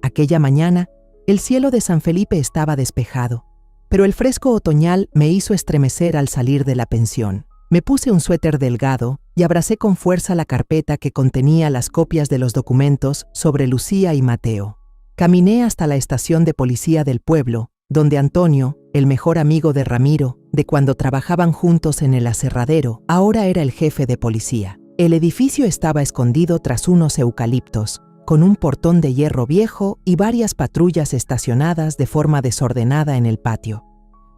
Aquella mañana, el cielo de San Felipe estaba despejado, pero el fresco otoñal me hizo estremecer al salir de la pensión. Me puse un suéter delgado y abracé con fuerza la carpeta que contenía las copias de los documentos sobre Lucía y Mateo. Caminé hasta la estación de policía del pueblo, donde Antonio, el mejor amigo de Ramiro, de cuando trabajaban juntos en el aserradero, ahora era el jefe de policía. El edificio estaba escondido tras unos eucaliptos, con un portón de hierro viejo y varias patrullas estacionadas de forma desordenada en el patio.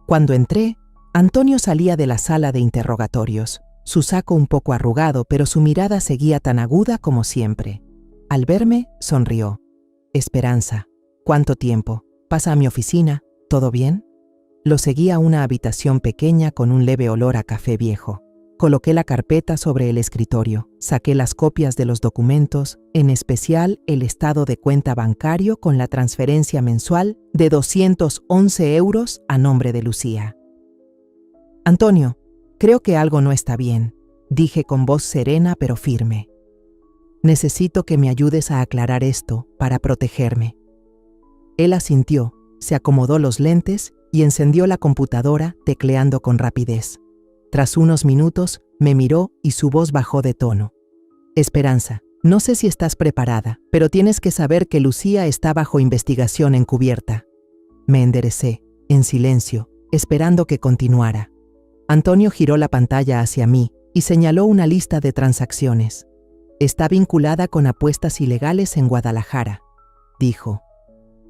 Cuando entré, Antonio salía de la sala de interrogatorios, su saco un poco arrugado, pero su mirada seguía tan aguda como siempre. Al verme, sonrió. «Esperanza, ¿cuánto tiempo? Pasa a mi oficina, ¿todo bien?» Lo seguí a una habitación pequeña con un leve olor a café viejo. Coloqué la carpeta sobre el escritorio, saqué las copias de los documentos, en especial el estado de cuenta bancario con la transferencia mensual de 211 euros a nombre de Lucía. «Antonio, creo que algo no está bien», dije con voz serena pero firme. «Necesito que me ayudes a aclarar esto para protegerme». Él asintió, se acomodó los lentes y encendió la computadora tecleando con rapidez. Tras unos minutos, me miró y su voz bajó de tono. «Esperanza, no sé si estás preparada, pero tienes que saber que Lucía está bajo investigación encubierta». Me enderecé, en silencio, esperando que continuara. Antonio giró la pantalla hacia mí y señaló una lista de transacciones. «Está vinculada con apuestas ilegales en Guadalajara», dijo.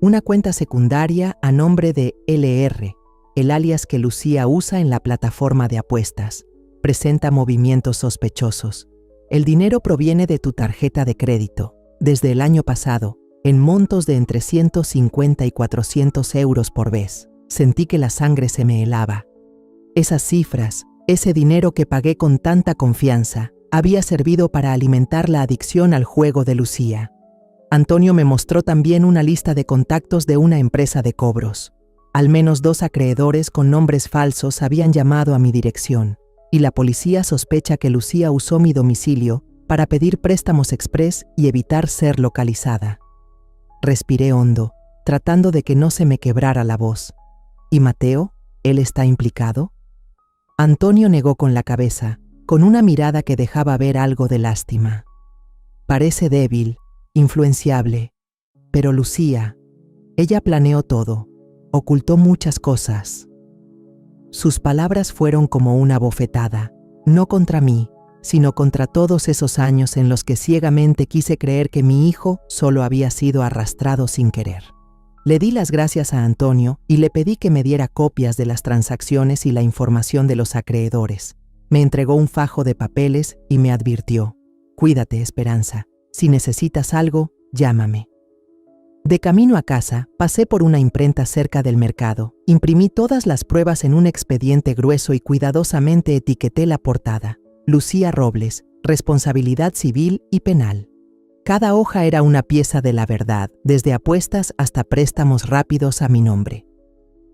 «Una cuenta secundaria a nombre de LR, el alias que Lucía usa en la plataforma de apuestas. Presenta movimientos sospechosos. El dinero proviene de tu tarjeta de crédito, desde el año pasado, en montos de entre 150 y 400 euros por vez». Sentí que la sangre se me helaba. Esas cifras, ese dinero que pagué con tanta confianza, había servido para alimentar la adicción al juego de Lucía. Antonio me mostró también una lista de contactos de una empresa de cobros. Al menos 2 acreedores con nombres falsos habían llamado a mi dirección, y la policía sospecha que Lucía usó mi domicilio para pedir préstamos express y evitar ser localizada. Respiré hondo, tratando de que no se me quebrara la voz. ¿Y Mateo? ¿Él está implicado? Antonio negó con la cabeza, con una mirada que dejaba ver algo de lástima. «Parece débil, influenciable, pero Lucía, ella planeó todo, ocultó muchas cosas». Sus palabras fueron como una bofetada, no contra mí, sino contra todos esos años en los que ciegamente quise creer que mi hijo solo había sido arrastrado sin querer. Le di las gracias a Antonio y le pedí que me diera copias de las transacciones y la información de los acreedores. Me entregó un fajo de papeles y me advirtió: «Cuídate, Esperanza. Si necesitas algo, llámame». De camino a casa, pasé por una imprenta cerca del mercado, imprimí todas las pruebas en un expediente grueso y cuidadosamente etiqueté la portada: Lucía Robles, responsabilidad civil y penal. Cada hoja era una pieza de la verdad, desde apuestas hasta préstamos rápidos a mi nombre.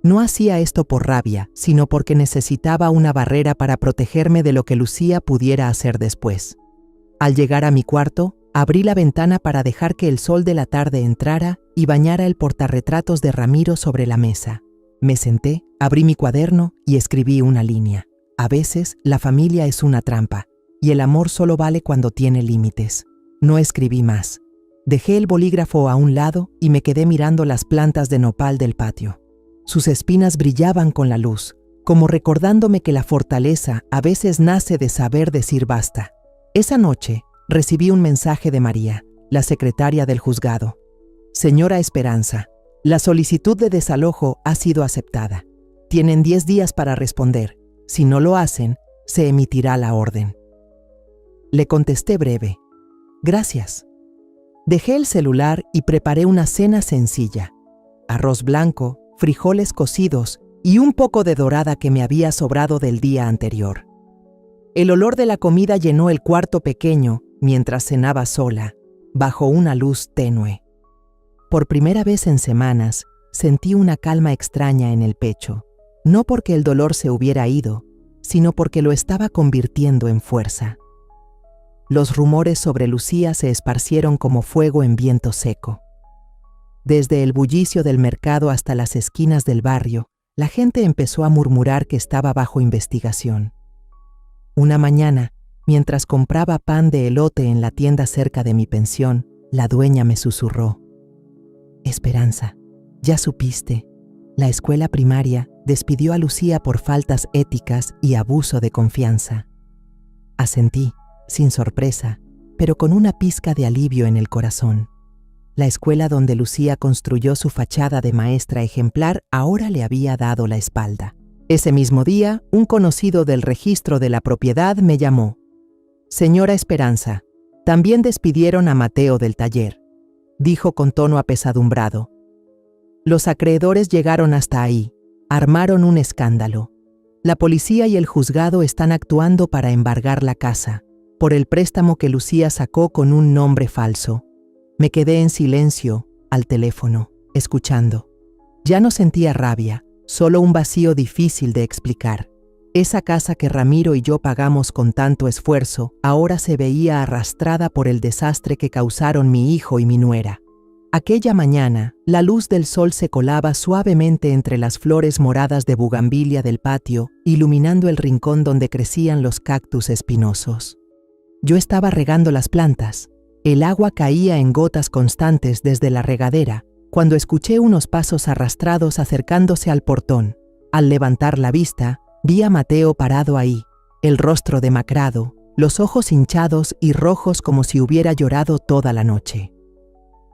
No hacía esto por rabia, sino porque necesitaba una barrera para protegerme de lo que Lucía pudiera hacer después. Al llegar a mi cuarto, abrí la ventana para dejar que el sol de la tarde entrara y bañara el portarretratos de Ramiro sobre la mesa. Me senté, abrí mi cuaderno y escribí una línea. A veces, la familia es una trampa, y el amor solo vale cuando tiene límites. No escribí más. Dejé el bolígrafo a un lado y me quedé mirando las plantas de nopal del patio. Sus espinas brillaban con la luz, como recordándome que la fortaleza a veces nace de saber decir basta. Esa noche recibí un mensaje de María, la secretaria del juzgado. Señora Esperanza, la solicitud de desalojo ha sido aceptada. Tienen 10 días para responder. Si no lo hacen, se emitirá la orden. Le contesté breve. Gracias. Dejé el celular y preparé una cena sencilla. Arroz blanco, frijoles cocidos y un poco de dorada que me había sobrado del día anterior. El olor de la comida llenó el cuarto pequeño mientras cenaba sola, bajo una luz tenue. Por primera vez en semanas, sentí una calma extraña en el pecho, no porque el dolor se hubiera ido, sino porque lo estaba convirtiendo en fuerza. Los rumores sobre Lucía se esparcieron como fuego en viento seco. Desde el bullicio del mercado hasta las esquinas del barrio, la gente empezó a murmurar que estaba bajo investigación. Una mañana, mientras compraba pan de elote en la tienda cerca de mi pensión, la dueña me susurró: Esperanza, ya supiste, la escuela primaria despidió a Lucía por faltas éticas y abuso de confianza. Asentí, sin sorpresa, pero con una pizca de alivio en el corazón. La escuela donde Lucía construyó su fachada de maestra ejemplar ahora le había dado la espalda. Ese mismo día, un conocido del registro de la propiedad me llamó. Señora Esperanza, también despidieron a Mateo del taller, dijo con tono apesadumbrado. Los acreedores llegaron hasta ahí, armaron un escándalo. La policía y el juzgado están actuando para embargar la casa, por el préstamo que Lucía sacó con un nombre falso. Me quedé en silencio, al teléfono, escuchando. Ya no sentía rabia, solo un vacío difícil de explicar. Esa casa que Ramiro y yo pagamos con tanto esfuerzo, ahora se veía arrastrada por el desastre que causaron mi hijo y mi nuera. Aquella mañana, la luz del sol se colaba suavemente entre las flores moradas de bugambilia del patio, iluminando el rincón donde crecían los cactus espinosos. Yo estaba regando las plantas. El agua caía en gotas constantes desde la regadera, cuando escuché unos pasos arrastrados acercándose al portón. Al levantar la vista, vi a Mateo parado ahí, el rostro demacrado, los ojos hinchados y rojos como si hubiera llorado toda la noche.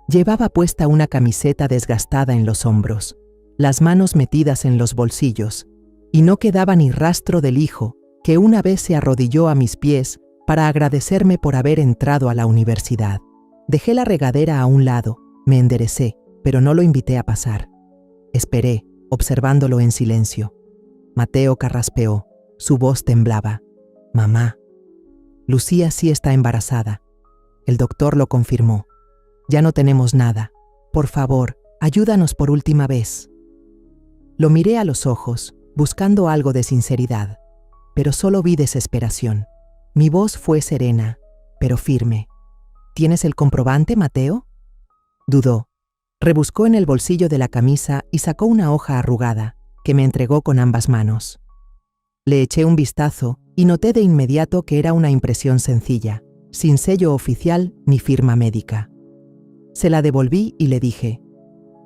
Llevaba puesta una camiseta desgastada en los hombros, las manos metidas en los bolsillos, y no quedaba ni rastro del hijo, que una vez se arrodilló a mis pies para agradecerme por haber entrado a la universidad. Dejé la regadera a un lado, me enderecé, pero no lo invité a pasar. Esperé, observándolo en silencio. Mateo carraspeó, su voz temblaba. Mamá. Lucía sí está embarazada. El doctor lo confirmó. Ya no tenemos nada. Por favor, ayúdanos por última vez. Lo miré a los ojos, buscando algo de sinceridad, pero solo vi desesperación. Mi voz fue serena, pero firme. ¿Tienes el comprobante, Mateo? Dudó. Rebuscó en el bolsillo de la camisa y sacó una hoja arrugada, que me entregó con ambas manos. Le eché un vistazo y noté de inmediato que era una impresión sencilla, sin sello oficial ni firma médica. Se la devolví y le dije: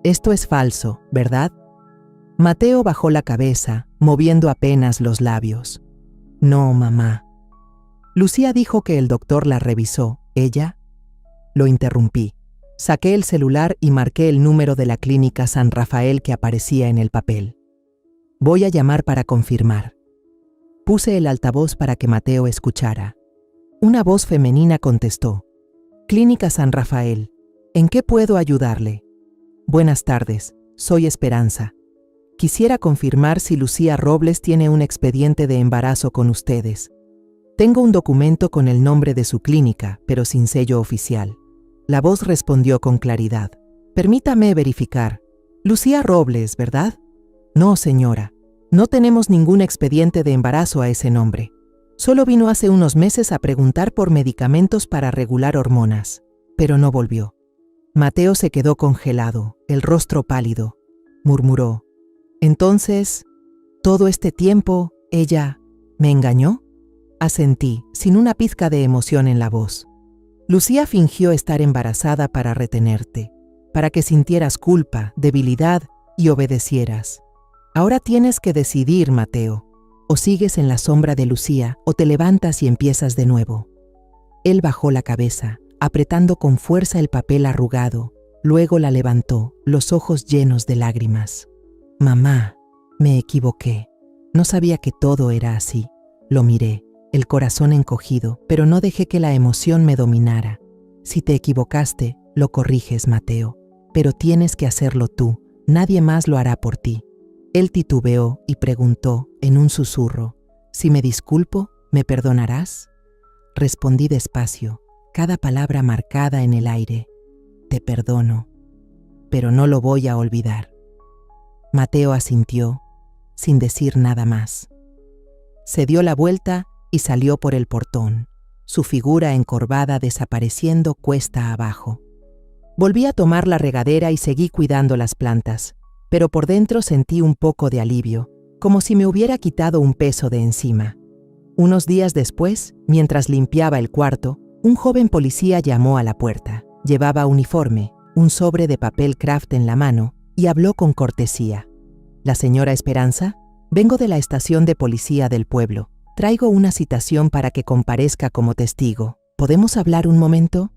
«Esto es falso, ¿verdad?» Mateo bajó la cabeza, moviendo apenas los labios. «No, mamá». Lucía dijo que el doctor la revisó. ¿Ella? Lo interrumpí. Saqué el celular y marqué el número de la clínica San Rafael que aparecía en el papel. Voy a llamar para confirmar. Puse el altavoz para que Mateo escuchara. Una voz femenina contestó: «Clínica San Rafael, ¿en qué puedo ayudarle?» «Buenas tardes, soy Esperanza. Quisiera confirmar si Lucía Robles tiene un expediente de embarazo con ustedes. Tengo un documento con el nombre de su clínica, pero sin sello oficial». La voz respondió con claridad: «Permítame verificar. Lucía Robles, ¿verdad?» «No, señora. No tenemos ningún expediente de embarazo a ese nombre. Solo vino hace unos meses a preguntar por medicamentos para regular hormonas, pero no volvió». Mateo se quedó congelado, el rostro pálido. Murmuró: «Entonces, ¿todo este tiempo ella me engañó?» Asentí, sin una pizca de emoción en la voz. Lucía fingió estar embarazada para retenerte, para que sintieras culpa, debilidad y obedecieras. Ahora tienes que decidir, Mateo. O sigues en la sombra de Lucía o te levantas y empiezas de nuevo. Él bajó la cabeza, apretando con fuerza el papel arrugado. Luego la levantó, los ojos llenos de lágrimas. Mamá, me equivoqué. No sabía que todo era así. Lo miré, el corazón encogido, pero no dejé que la emoción me dominara. Si te equivocaste, lo corriges, Mateo. Pero tienes que hacerlo tú, nadie más lo hará por ti. Él titubeó y preguntó, en un susurro, «¿Si me disculpo, me perdonarás?» Respondí despacio, cada palabra marcada en el aire. «Te perdono, pero no lo voy a olvidar». Mateo asintió, sin decir nada más. Se dio la vuelta y salió por el portón, su figura encorvada desapareciendo cuesta abajo. Volví a tomar la regadera y seguí cuidando las plantas, pero por dentro sentí un poco de alivio, como si me hubiera quitado un peso de encima. Unos días después, mientras limpiaba el cuarto, un joven policía llamó a la puerta. Llevaba uniforme, un sobre de papel craft en la mano y habló con cortesía. «¿La señora Esperanza? Vengo de la estación de policía del pueblo. Traigo una citación para que comparezca como testigo. ¿Podemos hablar un momento?»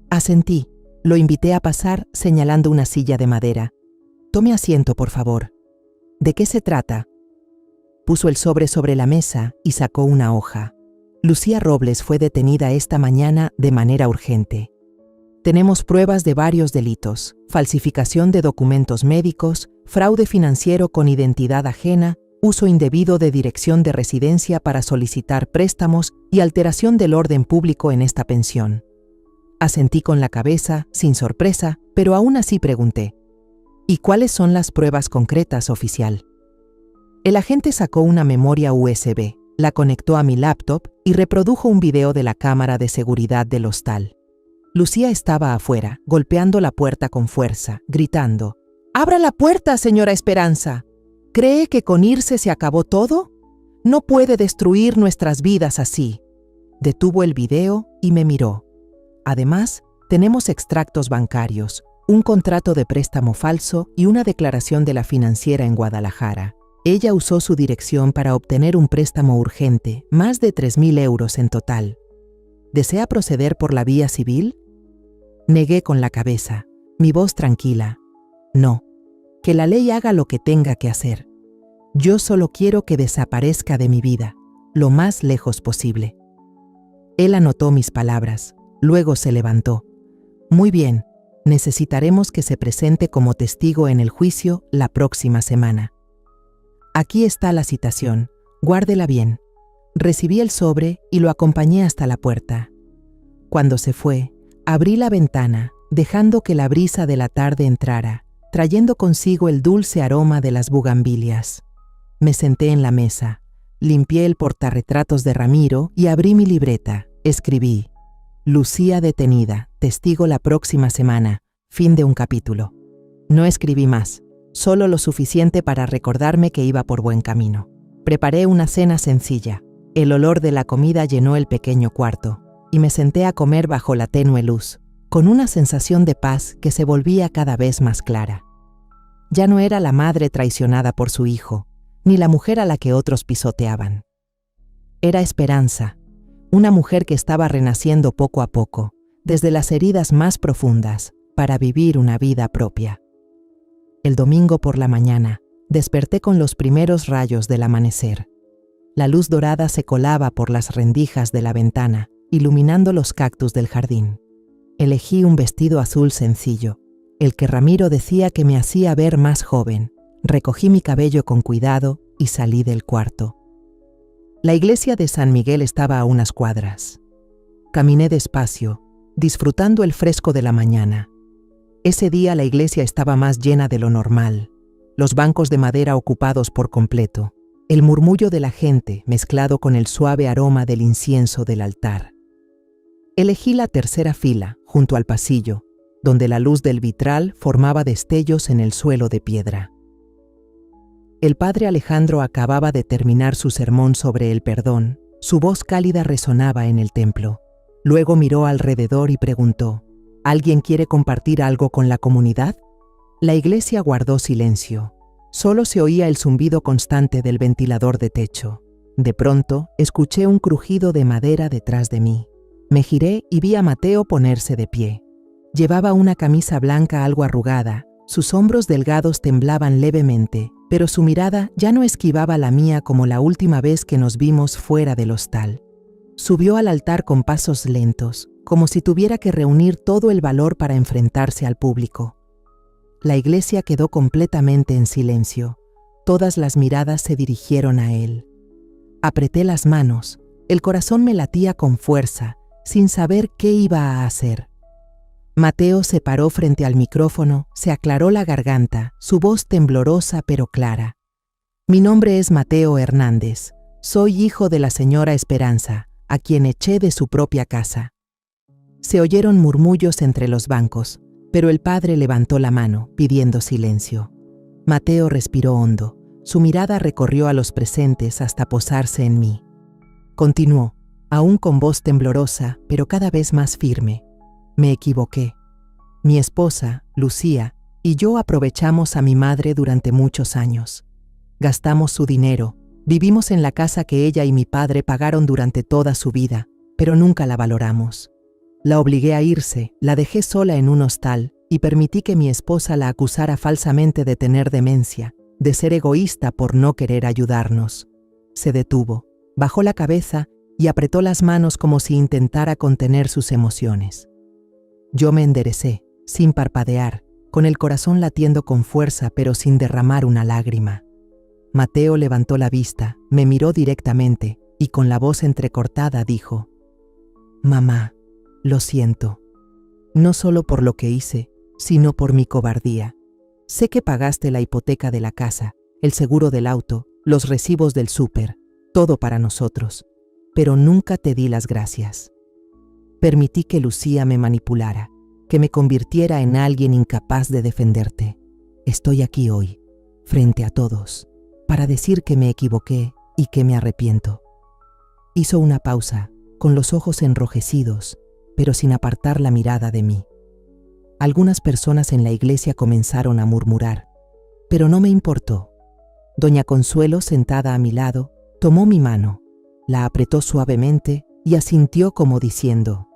Asentí. Lo invité a pasar señalando una silla de madera. «Tome asiento, por favor». «¿De qué se trata?» Puso el sobre la mesa y sacó una hoja. «Lucía Robles fue detenida esta mañana de manera urgente. Tenemos pruebas de varios delitos: falsificación de documentos médicos, fraude financiero con identidad ajena, uso indebido de dirección de residencia para solicitar préstamos y alteración del orden público en esta pensión». Asentí con la cabeza, sin sorpresa, pero aún así pregunté: «¿Y cuáles son las pruebas concretas, oficial?» El agente sacó una memoria USB, la conectó a mi laptop y reprodujo un video de la cámara de seguridad del hostal. Lucía estaba afuera, golpeando la puerta con fuerza, gritando: «¡Abra la puerta, señora Esperanza! ¿Cree que con irse se acabó todo? No puede destruir nuestras vidas así». Detuvo el video y me miró. «Además, tenemos extractos bancarios, un contrato de préstamo falso y una declaración de la financiera en Guadalajara. Ella usó su dirección para obtener un préstamo urgente, más de 3.000 euros en total. ¿Desea proceder por la vía civil?» Negué con la cabeza, mi voz tranquila. «No, que la ley haga lo que tenga que hacer. Yo solo quiero que desaparezca de mi vida, lo más lejos posible». Él anotó mis palabras, luego se levantó. «Muy bien, necesitaremos que se presente como testigo en el juicio la próxima semana. Aquí está la citación, guárdela bien». Recibí el sobre y lo acompañé hasta la puerta. Cuando se fue, abrí la ventana, dejando que la brisa de la tarde entrara, trayendo consigo el dulce aroma de las bugambilias. Me senté en la mesa, limpié el portarretratos de Ramiro y abrí mi libreta. Escribí: «Lucía detenida, testigo la próxima semana, fin de un capítulo». No escribí más, solo lo suficiente para recordarme que iba por buen camino. Preparé una cena sencilla. El olor de la comida llenó el pequeño cuarto, y me senté a comer bajo la tenue luz, con una sensación de paz que se volvía cada vez más clara. Ya no era la madre traicionada por su hijo, ni la mujer a la que otros pisoteaban. Era Esperanza, una mujer que estaba renaciendo poco a poco, desde las heridas más profundas, para vivir una vida propia. El domingo por la mañana, desperté con los primeros rayos del amanecer. La luz dorada se colaba por las rendijas de la ventana, iluminando los cactus del jardín. Elegí un vestido azul sencillo, el que Ramiro decía que me hacía ver más joven. Recogí mi cabello con cuidado y salí del cuarto. La iglesia de San Miguel estaba a unas cuadras. Caminé despacio, disfrutando el fresco de la mañana. Ese día la iglesia estaba más llena de lo normal, los bancos de madera ocupados por completo, el murmullo de la gente mezclado con el suave aroma del incienso del altar. Elegí la tercera fila, junto al pasillo, donde la luz del vitral formaba destellos en el suelo de piedra. El padre Alejandro acababa de terminar su sermón sobre el perdón. Su voz cálida resonaba en el templo. Luego miró alrededor y preguntó: ¿Alguien quiere compartir algo con la comunidad? La iglesia guardó silencio. Solo se oía el zumbido constante del ventilador de techo. De pronto, escuché un crujido de madera detrás de mí. Me giré y vi a Mateo ponerse de pie. Llevaba una camisa blanca algo arrugada, sus hombros delgados temblaban levemente, pero su mirada ya no esquivaba la mía como la última vez que nos vimos fuera del hostal. Subió al altar con pasos lentos, como si tuviera que reunir todo el valor para enfrentarse al público. La iglesia quedó completamente en silencio. Todas las miradas se dirigieron a él. Apreté las manos. El corazón me latía con fuerza, sin saber qué iba a hacer. Mateo se paró frente al micrófono, se aclaró la garganta, su voz temblorosa pero clara. Mi nombre es Mateo Hernández. Soy hijo de la señora Esperanza, a quien eché de su propia casa. Se oyeron murmullos entre los bancos, pero el padre levantó la mano, pidiendo silencio. Mateo respiró hondo. Su mirada recorrió a los presentes hasta posarse en mí. Continuó, aún con voz temblorosa, pero cada vez más firme. Me equivoqué. Mi esposa, Lucía, y yo aprovechamos a mi madre durante muchos años. Gastamos su dinero, vivimos en la casa que ella y mi padre pagaron durante toda su vida, pero nunca la valoramos. La obligué a irse, la dejé sola en un hostal y permití que mi esposa la acusara falsamente de tener demencia, de ser egoísta por no querer ayudarnos. Se detuvo, bajó la cabeza y apretó las manos como si intentara contener sus emociones. Yo me enderecé, sin parpadear, con el corazón latiendo con fuerza pero sin derramar una lágrima. Mateo levantó la vista, me miró directamente y con la voz entrecortada dijo: «Mamá, lo siento, no solo por lo que hice, sino por mi cobardía. Sé que pagaste la hipoteca de la casa, el seguro del auto, los recibos del súper, todo para nosotros, pero nunca te di las gracias. Permití que Lucía me manipulara, que me convirtiera en alguien incapaz de defenderte. Estoy aquí hoy, frente a todos, para decir que me equivoqué y que me arrepiento». Hizo una pausa, con los ojos enrojecidos, pero sin apartar la mirada de mí. Algunas personas en la iglesia comenzaron a murmurar, pero no me importó. Doña Consuelo, sentada a mi lado, tomó mi mano, la apretó suavemente y asintió como diciendo: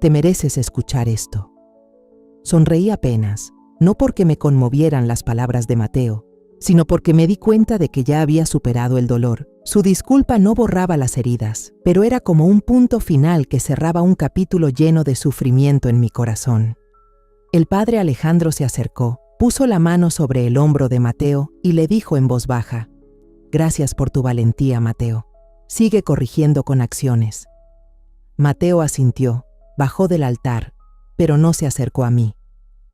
«Te mereces escuchar esto». Sonreí apenas, no porque me conmovieran las palabras de Mateo, sino porque me di cuenta de que ya había superado el dolor. Su disculpa no borraba las heridas, pero era como un punto final que cerraba un capítulo lleno de sufrimiento en mi corazón. El padre Alejandro se acercó, puso la mano sobre el hombro de Mateo y le dijo en voz baja: «Gracias por tu valentía, Mateo. Sigue corrigiendo con acciones». Mateo asintió, bajó del altar, pero no se acercó a mí.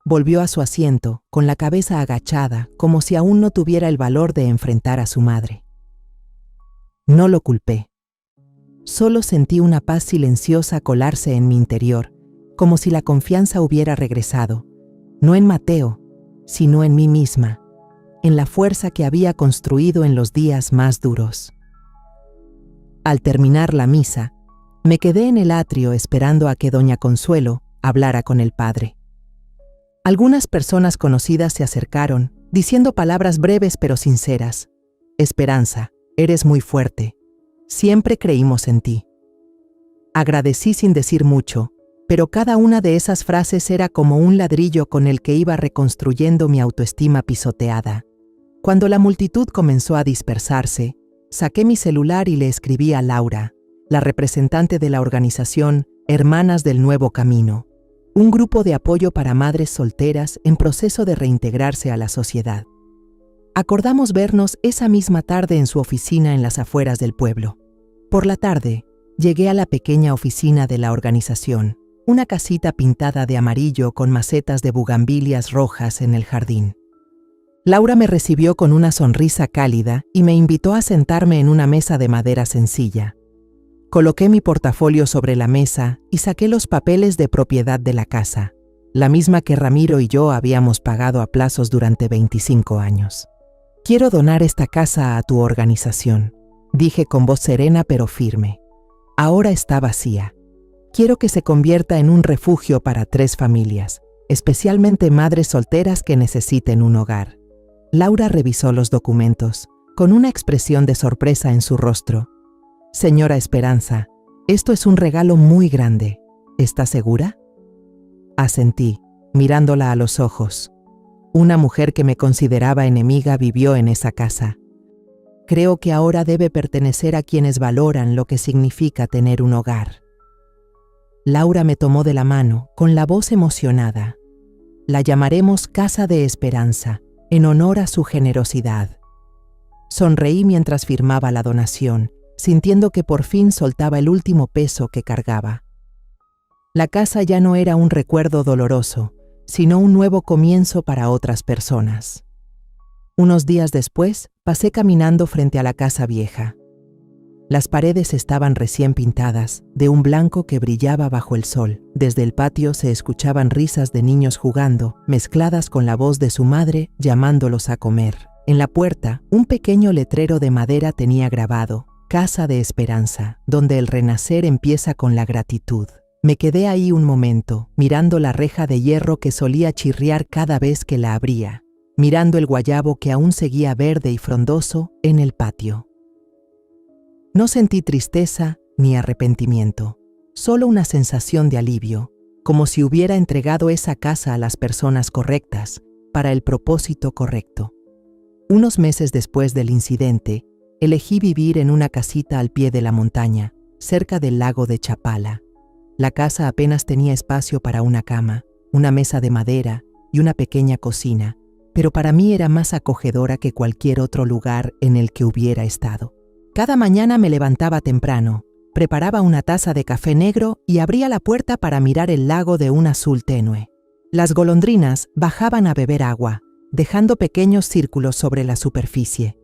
Volvió a su asiento, con la cabeza agachada, como si aún no tuviera el valor de enfrentar a su madre. No lo culpé. Solo sentí una paz silenciosa colarse en mi interior, como si la confianza hubiera regresado, no en Mateo, sino en mí misma, en la fuerza que había construido en los días más duros. Al terminar la misa, me quedé en el atrio esperando a que doña Consuelo hablara con el padre. Algunas personas conocidas se acercaron, diciendo palabras breves pero sinceras. «Esperanza, eres muy fuerte. Siempre creímos en ti». Agradecí sin decir mucho, pero cada una de esas frases era como un ladrillo con el que iba reconstruyendo mi autoestima pisoteada. Cuando la multitud comenzó a dispersarse, saqué mi celular y le escribí a Laura, la representante de la organización Hermanas del Nuevo Camino, un grupo de apoyo para madres solteras en proceso de reintegrarse a la sociedad. Acordamos vernos esa misma tarde en su oficina en las afueras del pueblo. Por la tarde, llegué a la pequeña oficina de la organización, una casita pintada de amarillo con macetas de bugambilias rojas en el jardín. Laura me recibió con una sonrisa cálida y me invitó a sentarme en una mesa de madera sencilla. Coloqué mi portafolio sobre la mesa y saqué los papeles de propiedad de la casa, la misma que Ramiro y yo habíamos pagado a plazos durante 25 años. «Quiero donar esta casa a tu organización», dije con voz serena pero firme. Ahora está vacía. Quiero que se convierta en un refugio para 3 familias, especialmente madres solteras que necesiten un hogar. Laura revisó los documentos, con una expresión de sorpresa en su rostro. Señora Esperanza, esto es un regalo muy grande. ¿Está segura? Asentí, mirándola a los ojos. Una mujer que me consideraba enemiga vivió en esa casa. Creo que ahora debe pertenecer a quienes valoran lo que significa tener un hogar. Laura me tomó de la mano, con la voz emocionada. La llamaremos Casa de Esperanza, en honor a su generosidad. Sonreí mientras firmaba la donación, sintiendo que por fin soltaba el último peso que cargaba. La casa ya no era un recuerdo doloroso, sino un nuevo comienzo para otras personas. Unos días después, pasé caminando frente a la casa vieja. Las paredes estaban recién pintadas, de un blanco que brillaba bajo el sol. Desde el patio se escuchaban risas de niños jugando, mezcladas con la voz de su madre llamándolos a comer. En la puerta, un pequeño letrero de madera tenía grabado: Casa de Esperanza, donde el renacer empieza con la gratitud. Me quedé ahí un momento, mirando la reja de hierro que solía chirriar cada vez que la abría, mirando el guayabo que aún seguía verde y frondoso en el patio. No sentí tristeza ni arrepentimiento, solo una sensación de alivio, como si hubiera entregado esa casa a las personas correctas, para el propósito correcto. Unos meses después del incidente, elegí vivir en una casita al pie de la montaña, cerca del lago de Chapala. La casa apenas tenía espacio para una cama, una mesa de madera y una pequeña cocina, pero para mí era más acogedora que cualquier otro lugar en el que hubiera estado. Cada mañana me levantaba temprano, preparaba una taza de café negro y abría la puerta para mirar el lago de un azul tenue. Las golondrinas bajaban a beber agua, dejando pequeños círculos sobre la superficie.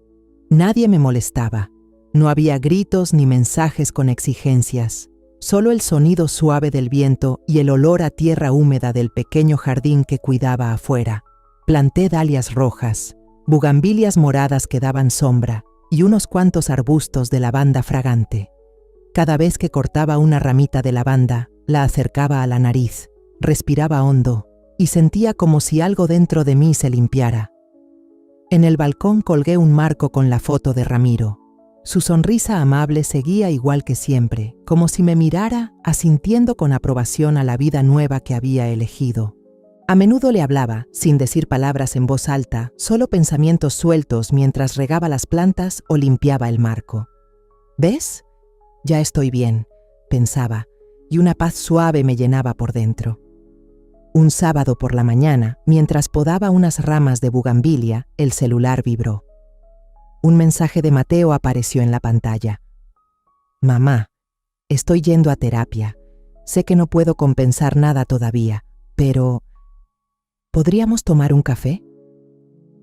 Nadie me molestaba. No había gritos ni mensajes con exigencias. Solo el sonido suave del viento y el olor a tierra húmeda del pequeño jardín que cuidaba afuera. Planté dalias rojas, bugambilias moradas que daban sombra y unos cuantos arbustos de lavanda fragante. Cada vez que cortaba una ramita de lavanda, la acercaba a la nariz, respiraba hondo y sentía como si algo dentro de mí se limpiara. En el balcón colgué un marco con la foto de Ramiro. Su sonrisa amable seguía igual que siempre, como si me mirara, asintiendo con aprobación a la vida nueva que había elegido. A menudo le hablaba, sin decir palabras en voz alta, solo pensamientos sueltos mientras regaba las plantas o limpiaba el marco. ¿Ves? Ya estoy bien, pensaba, y una paz suave me llenaba por dentro. Un sábado por la mañana, mientras podaba unas ramas de bugambilia, el celular vibró. Un mensaje de Mateo apareció en la pantalla. Mamá, estoy yendo a terapia. Sé que no puedo compensar nada todavía, pero ¿podríamos tomar un café?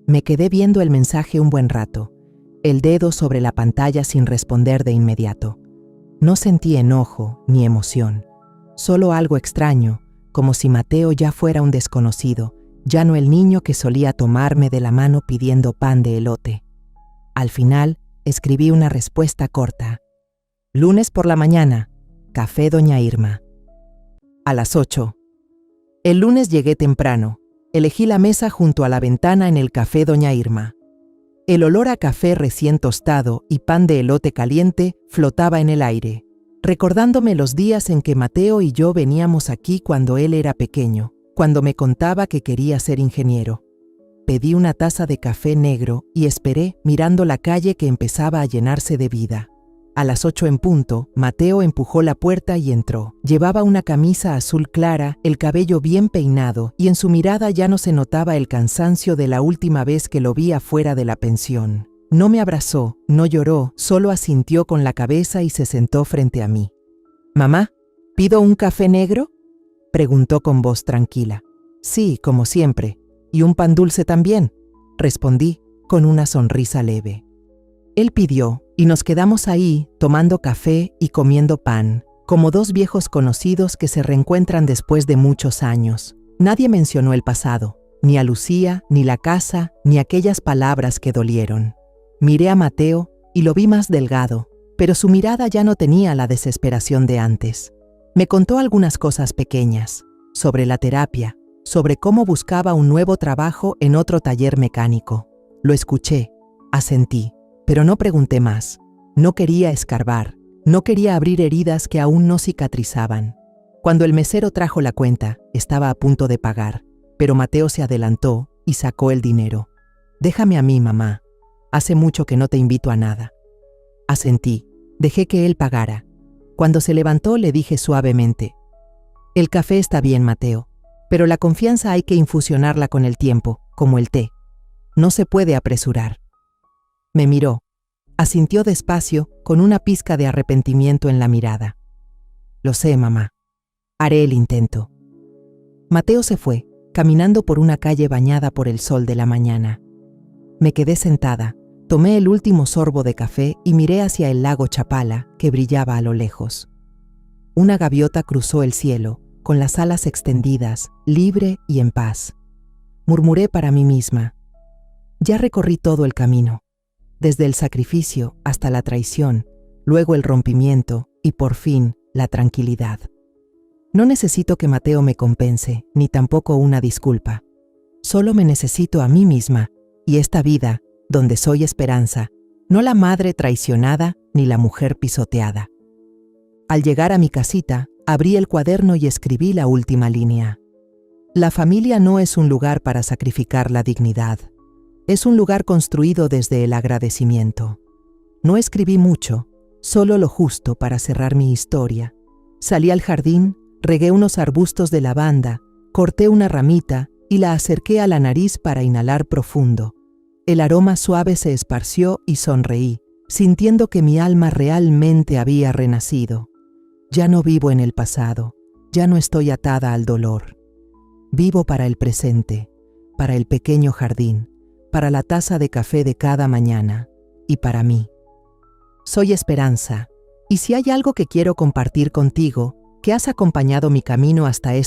Me quedé viendo el mensaje un buen rato, el dedo sobre la pantalla sin responder de inmediato. No sentí enojo ni emoción, solo algo extraño, como si Mateo ya fuera un desconocido, ya no el niño que solía tomarme de la mano pidiendo pan de elote. Al final, escribí una respuesta corta. Lunes por la mañana, café Doña Irma. A las 8. El lunes llegué temprano. Elegí la mesa junto a la ventana en el café Doña Irma. El olor a café recién tostado y pan de elote caliente flotaba en el aire, recordándome los días en que Mateo y yo veníamos aquí cuando él era pequeño, cuando me contaba que quería ser ingeniero. Pedí una taza de café negro y esperé mirando la calle que empezaba a llenarse de vida. A las 8 en punto, Mateo empujó la puerta y entró. Llevaba una camisa azul clara, el cabello bien peinado y en su mirada ya no se notaba el cansancio de la última vez que lo vi afuera de la pensión. No me abrazó, no lloró, solo asintió con la cabeza y se sentó frente a mí. «Mamá, ¿pido un café negro?», preguntó con voz tranquila. «Sí, como siempre. ¿Y un pan dulce también?», respondí con una sonrisa leve. Él pidió y nos quedamos ahí tomando café y comiendo pan, como dos viejos conocidos que se reencuentran después de muchos años. Nadie mencionó el pasado, ni a Lucía, ni la casa, ni aquellas palabras que dolieron. Miré a Mateo y lo vi más delgado, pero su mirada ya no tenía la desesperación de antes. Me contó algunas cosas pequeñas, sobre la terapia, sobre cómo buscaba un nuevo trabajo en otro taller mecánico. Lo escuché, asentí, pero no pregunté más. No quería escarbar, no quería abrir heridas que aún no cicatrizaban. Cuando el mesero trajo la cuenta, estaba a punto de pagar, pero Mateo se adelantó y sacó el dinero. «Déjame a mí, mamá. Hace mucho que no te invito a nada». Asentí, dejé que él pagara. Cuando se levantó le dije suavemente: «El café está bien, Mateo, pero la confianza hay que infusionarla con el tiempo, como el té. No se puede apresurar». Me miró. Asintió despacio, con una pizca de arrepentimiento en la mirada. «Lo sé, mamá. Haré el intento». Mateo se fue, caminando por una calle bañada por el sol de la mañana. Me quedé sentada, tomé el último sorbo de café y miré hacia el lago Chapala, que brillaba a lo lejos. Una gaviota cruzó el cielo, con las alas extendidas, libre y en paz. Murmuré para mí misma: ya recorrí todo el camino, desde el sacrificio hasta la traición, luego el rompimiento y por fin la tranquilidad. No necesito que Mateo me compense, ni tampoco una disculpa. Solo me necesito a mí misma y esta vida, donde soy esperanza, no la madre traicionada ni la mujer pisoteada. Al llegar a mi casita, abrí el cuaderno y escribí la última línea. La familia no es un lugar para sacrificar la dignidad. Es un lugar construido desde el agradecimiento. No escribí mucho, solo lo justo para cerrar mi historia. Salí al jardín, regué unos arbustos de lavanda, corté una ramita y la acerqué a la nariz para inhalar profundo. El aroma suave se esparció y sonreí, sintiendo que mi alma realmente había renacido. Ya no vivo en el pasado, ya no estoy atada al dolor. Vivo para el presente, para el pequeño jardín, para la taza de café de cada mañana y para mí. Soy Esperanza, y si hay algo que quiero compartir contigo, que has acompañado mi camino hasta este